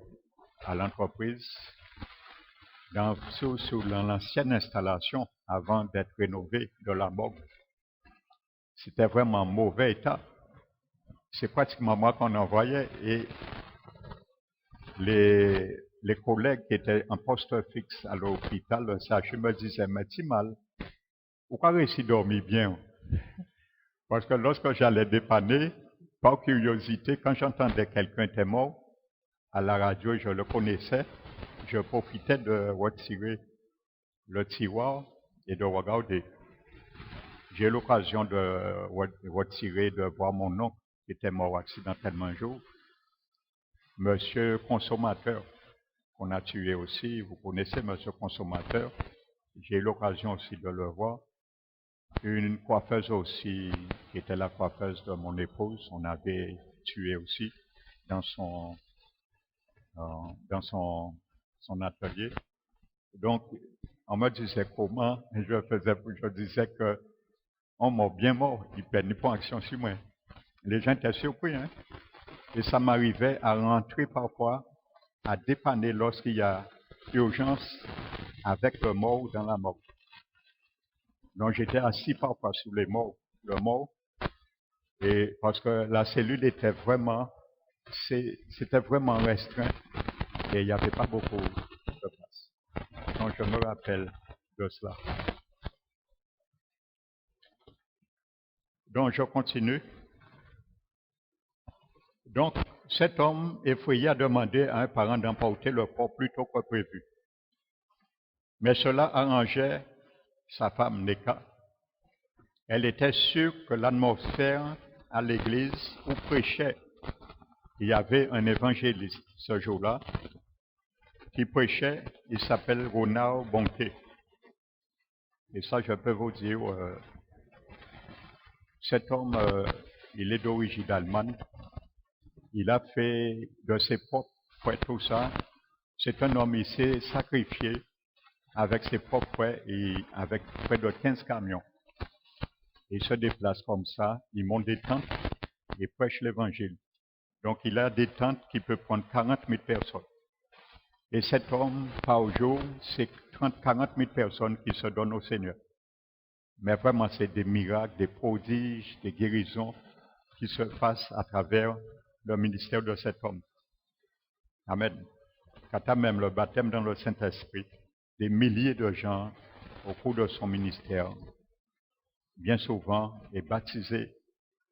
à l'entreprise dans l'ancienne installation avant d'être rénové de la morgue. C'était vraiment mauvais état. C'est pratiquement moi qu'on envoyait et les collègues qui étaient en poste fixe à l'hôpital, le CHU, me disaient, mais t'es mal, pourquoi réussir dormir bien? Parce que lorsque j'allais dépanner, par curiosité, quand j'entendais quelqu'un était mort, à la radio, je le connaissais, je profitais de retirer le tiroir et de regarder. J'ai eu l'occasion de retirer, de voir mon oncle qui était mort accidentellement un jour. Monsieur Consommateur, qu'on a tué aussi, vous connaissez Monsieur Consommateur. J'ai eu l'occasion aussi de le voir. Une coiffeuse aussi, qui était la coiffeuse de mon épouse, on avait tué aussi dans son atelier. Donc, on me disait comment, je disais que on m'a bien mort, il prenait pas action sur moi. Les gens étaient surpris, hein. Et ça m'arrivait à rentrer parfois, à dépanner lorsqu'il y a urgence avec le mort dans la mort. Donc j'étais assis parfois sur les morts, le mort, Et parce que la cellule c'était vraiment restreint et il n'y avait pas beaucoup de place. Donc je me rappelle de cela. Donc je continue. Donc cet homme effrayé a demandé à un parent d'emporter le corps plus tôt que prévu. Mais cela arrangeait sa femme Neka. Elle était sûre que l'atmosphère à l'église où prêchait, il y avait un évangéliste ce jour-là qui prêchait, il s'appelle Ronald Bonté. Et ça, je peux vous dire, cet homme, il est d'origine allemande. Il a fait de ses propres frais tout ça. C'est un homme, il s'est sacrifié avec ses propres frais et avec près de 15 camions. Il se déplace comme ça, il monte des tentes et prêche l'évangile. Donc il a des tentes qui peuvent prendre 40 000 personnes. Et cet homme, par jour, c'est 40 000 personnes qui se donnent au Seigneur. Mais vraiment, c'est des miracles, des prodiges, des guérisons qui se passent à travers le ministère de cet homme. Amen. Quand même le baptême dans le Saint-Esprit, des milliers de gens au cours de son ministère, bien souvent, est baptisé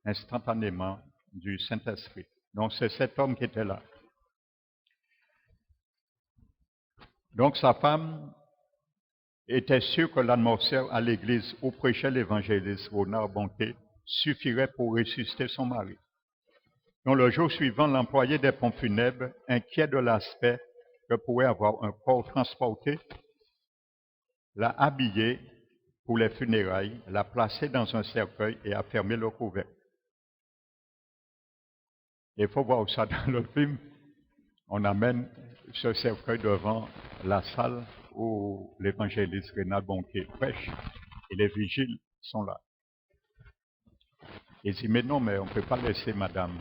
instantanément du Saint-Esprit. Donc c'est cet homme qui était là. Donc sa femme était sûre que l'atmosphère à l'église où prêchait l'évangéliste Ronald Bonté suffirait pour ressusciter son mari. Donc le jour suivant, l'employé des pompes funèbres, inquiet de l'aspect que pourrait avoir un corps transporté, l'a habillé pour les funérailles, l'a placé dans un cercueil et a fermé le couvercle. Il faut voir ça dans le film. On amène ce cercueil devant la salle où l'évangéliste Ronald Bonté prêche et les vigiles sont là. Il dit, mais non, mais on ne peut pas laisser madame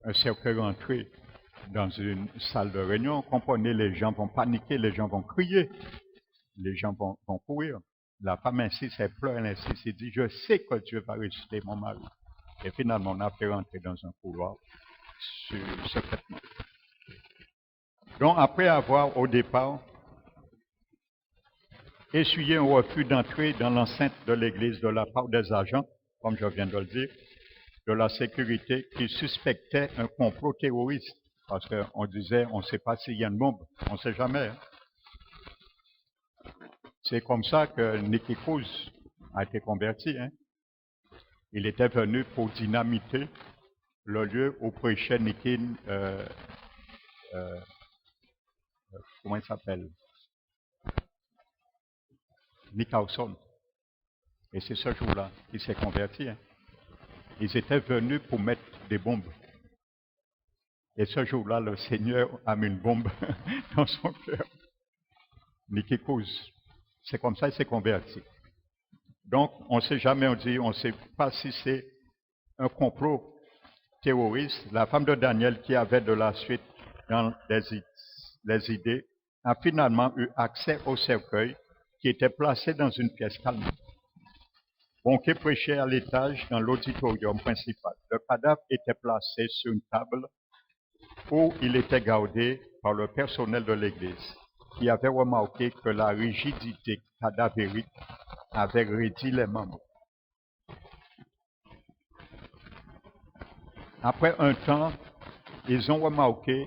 un cercueil rentrer dans une salle de réunion. Comprenez, les gens vont paniquer, les gens vont crier, les gens vont courir. La femme insiste, elle pleure, elle insiste, elle dit, je sais que Dieu va ressusciter mon mari. Et finalement, on a fait rentrer dans un couloir secrètement. Donc, après avoir, au départ, essuyé un refus d'entrer dans l'enceinte de l'église de la part des agents, comme je viens de le dire, de la sécurité, qui suspectaient un complot terroriste. Parce qu'on disait, on ne sait pas s'il y a une bombe, on ne sait jamais. Hein. C'est comme ça que Nicky Cruz a été converti. Hein. Il était venu pour dynamiter le lieu où prêchait Nicky, comment il s'appelle? Nick Hawson. Et c'est ce jour-là qu'il s'est converti. Hein. Ils étaient venus pour mettre des bombes. Et ce jour-là, le Seigneur a mis une bombe dans son cœur. Nicky Cruz. C'est comme ça qu'il s'est converti. Donc, on ne sait jamais, on dit, on ne sait pas si c'est un complot terroriste. La femme de Daniel, qui avait de la suite dans les idées, a finalement eu accès au cercueil qui était placé dans une pièce calme. Bonquet prêchait à l'étage dans l'auditorium principal. Le cadavre était placé sur une table où il était gardé par le personnel de l'église, qui avait remarqué que la rigidité cadavérique avait raidi les membres. Après un temps, ils ont remarqué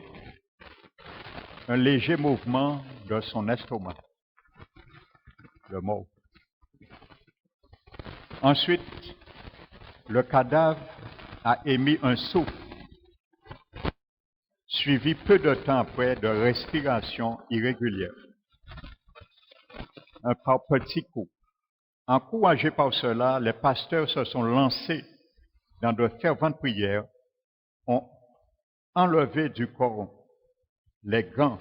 un léger mouvement de son estomac, le mort. Ensuite, le cadavre a émis un souffle, suivi peu de temps après de respiration irrégulière. Un par petits coups. Encouragés par cela, les pasteurs se sont lancés dans de ferventes prières, ont enlevé du corps les gants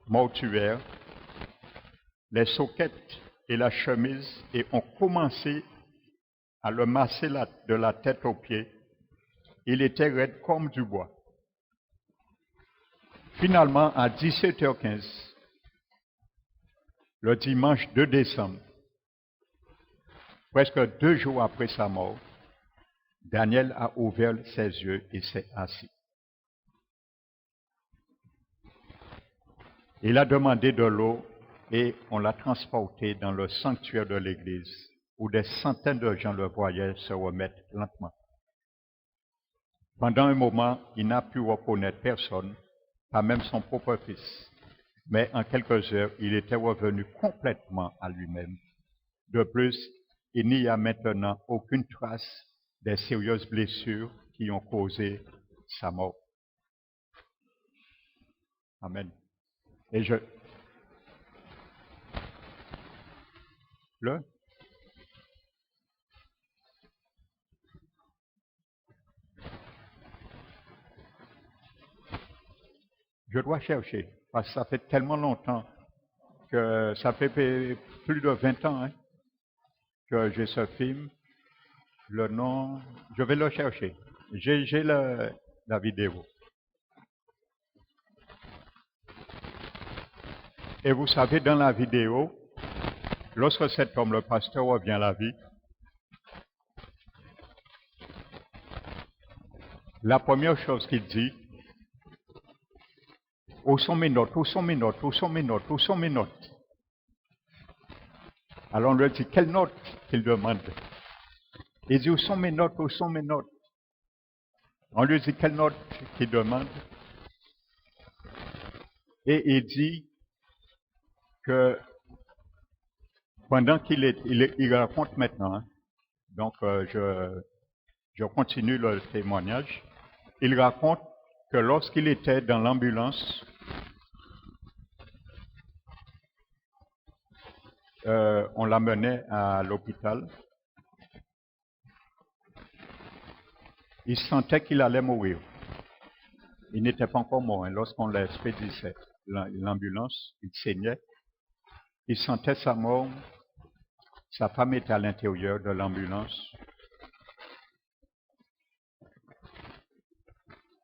mortuaires, les soquettes et la chemise et ont commencé à le masser de la tête aux pieds. Il était raide comme du bois. Finalement, à 17h15, le dimanche 2 décembre, presque 2 jours après sa mort, Daniel a ouvert ses yeux et s'est assis. Il a demandé de l'eau et on l'a transporté dans le sanctuaire de l'église où des centaines de gens le voyaient se remettre lentement. Pendant un moment, il n'a pu reconnaître personne, pas même son propre fils. Mais en quelques heures, il était revenu complètement à lui-même. De plus, il n'y a maintenant aucune trace des sérieuses blessures qui ont causé sa mort. Amen. Et je dois chercher, parce que ça fait tellement longtemps que ça fait plus de 20 ans hein, que j'ai ce film. Le nom, je vais le chercher. J'ai la vidéo. Et vous savez, dans la vidéo, lorsque cet homme, le pasteur, revient à la vie, la première chose qu'il dit, où sont mes notes, où sont mes notes, où sont mes notes, où sont mes notes? Alors on lui dit, quelles notes qu'il demande? Il dit, où sont mes notes, où sont mes notes? On lui dit, quelles notes qu'il demande? Et il dit que pendant il raconte maintenant, hein, donc je continue le témoignage, il raconte que lorsqu'il était dans l'ambulance, on l'amenait à l'hôpital, il sentait qu'il allait mourir. Il n'était pas encore mort, hein, lorsqu'on l'expédiait l'ambulance, il saignait, il sentait sa mort, sa femme était à l'intérieur de l'ambulance.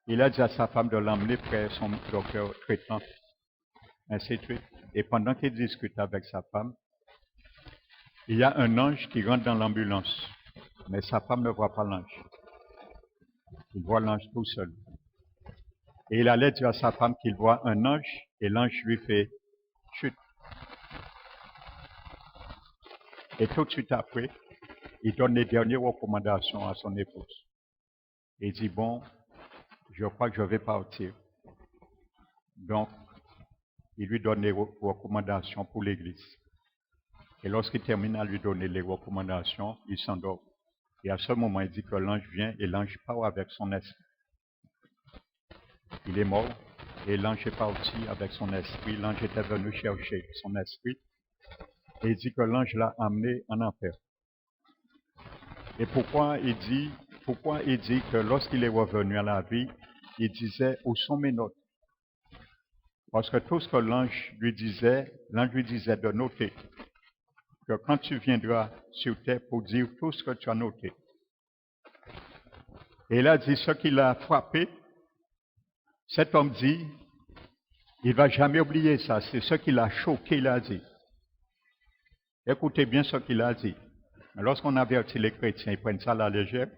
Il a dit à sa femme de l'emmener près son docteur traitant, ainsi de suite. Et pendant qu'il discute avec sa femme, il y a un ange qui rentre dans l'ambulance, mais sa femme ne voit pas l'ange. Il voit l'ange tout seul. Et il allait dire à sa femme qu'il voit un ange, et l'ange lui fait chute. Et tout de suite après, il donne les dernières recommandations à son épouse. Il dit, bon, je crois que je vais partir. Donc, il lui donne les recommandations pour l'Église. Et lorsqu'il termine à lui donner les recommandations, il s'endort. Et à ce moment, il dit que l'ange vient et l'ange part avec son esprit. Il est mort et l'ange est parti avec son esprit. L'ange était venu chercher son esprit et il dit que l'ange l'a amené en enfer. Et pourquoi il dit que lorsqu'il est revenu à la vie, il disait, où sont mes notes? Parce que tout ce que l'ange lui disait de noter. Que quand tu viendras sur terre pour dire tout ce que tu as noté. Et il a dit ce qui l'a frappé. Cet homme dit, il ne va jamais oublier ça. C'est ce qui l'a choqué, il a dit. Écoutez bien ce qu'il a dit. Lorsqu'on avertit les chrétiens, ils prennent ça à la légère.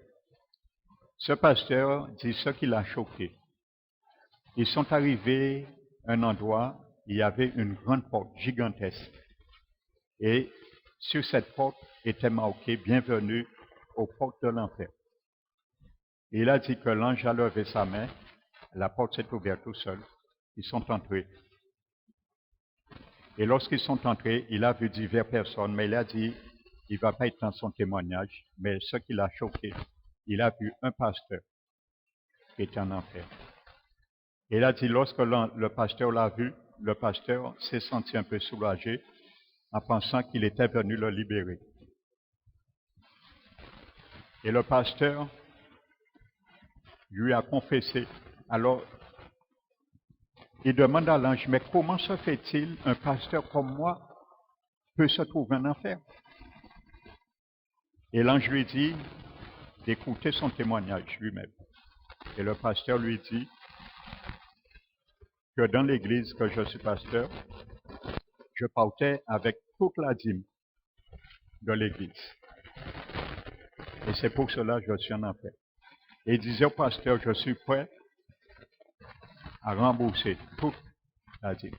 Ce pasteur dit ce qui l'a choqué. Ils sont arrivés à un endroit, il y avait une grande porte gigantesque. Et sur cette porte était marqué « Bienvenue aux portes de l'enfer ». Il a dit que l'ange a levé sa main, la porte s'est ouverte tout seul. Ils sont entrés. Et lorsqu'ils sont entrés, il a vu diverses personnes, mais il a dit, il ne va pas être dans son témoignage, mais ce qui l'a choqué, il a vu un pasteur qui était en enfer. Et il a dit, lorsque le pasteur l'a vu, le pasteur s'est senti un peu soulagé en pensant qu'il était venu le libérer. Et le pasteur lui a confessé. Alors, il demande à l'ange, mais comment se fait-il, un pasteur comme moi peut se trouver en enfer? Et l'ange lui dit d'écouter son témoignage lui-même. Et le pasteur lui dit que dans l'église que je suis pasteur, je partais avec toute la dîme de l'église. Et c'est pour cela que je suis en enfer. Et il disait au pasteur, je suis prêt à rembourser toute la dîme.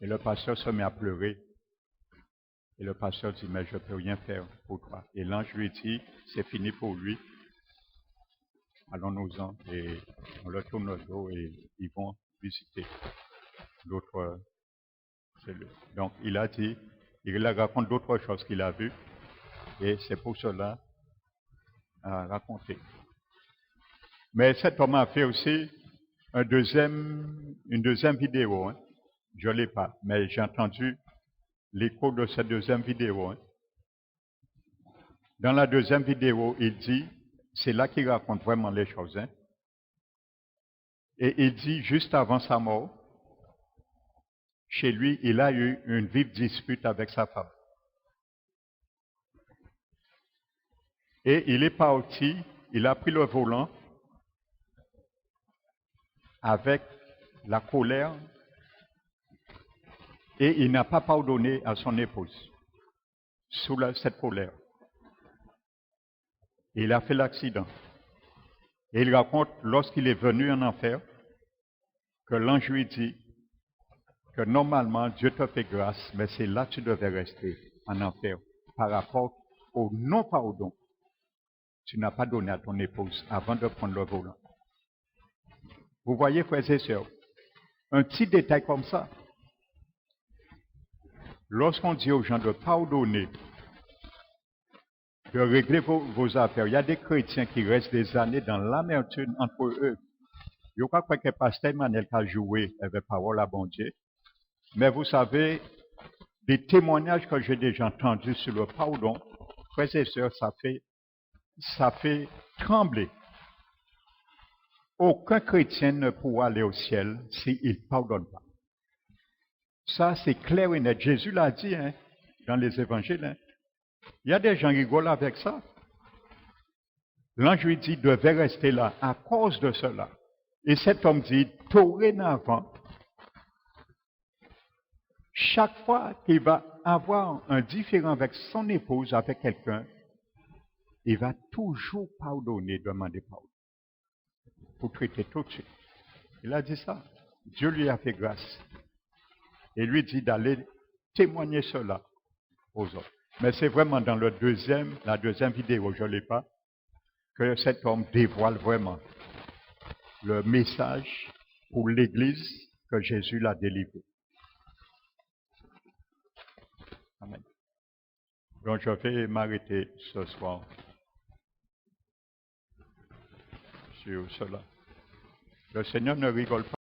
Et le pasteur se met à pleurer. Et le pasteur dit, mais je ne peux rien faire pour toi. Et l'ange lui dit, c'est fini pour lui. Allons-nous-en. Et on leur tourne le dos et ils vont visiter d'autres cellules. Donc il a dit, il leur raconte d'autres choses qu'il a vues. Et c'est pour cela à raconter. Mais cet homme a fait aussi une deuxième vidéo. Hein. Je ne l'ai pas, mais j'ai entendu l'écho de cette deuxième vidéo. Hein. Dans la deuxième vidéo, il dit, c'est là qu'il raconte vraiment les choses. Hein. Et il dit, juste avant sa mort, chez lui, il a eu une vive dispute avec sa femme. Et il est parti, il a pris le volant avec la colère et il n'a pas pardonné à son épouse sous cette colère. Et il a fait l'accident. Et il raconte, lorsqu'il est venu en enfer, que l'ange lui dit que normalement Dieu te fait grâce, mais c'est là que tu devais rester en enfer par rapport au non-pardon. Tu n'as pas donné à ton épouse avant de prendre le volant. Vous voyez, frères et sœurs, un petit détail comme ça. Lorsqu'on dit aux gens de pardonner, de régler vos affaires, il y a des chrétiens qui restent des années dans l'amertume entre eux. Je crois que le pasteur Emmanuel a joué avec parole à bon Dieu. Mais vous savez, des témoignages que j'ai déjà entendus sur le pardon, frères et sœurs, ça fait trembler. Aucun chrétien ne pourra aller au ciel s'il ne pardonne pas. Ça, c'est clair et net. Jésus l'a dit hein, dans les évangiles. Hein. Il y a des gens qui rigolent avec ça. L'ange lui dit, devait rester là à cause de cela. Et cet homme dit, dorénavant, chaque fois qu'il va avoir un différend avec son épouse, avec quelqu'un, il va toujours pardonner, demander pardon. Pour traiter tout de suite. Il a dit ça. Dieu lui a fait grâce. Et lui dit d'aller témoigner cela aux autres. Mais c'est vraiment dans la deuxième vidéo, je ne l'ai pas, que cet homme dévoile vraiment le message pour l'Église que Jésus l'a délivré. Amen. Donc je vais m'arrêter ce soir sur cela. Le Seigneur ne rigole pas.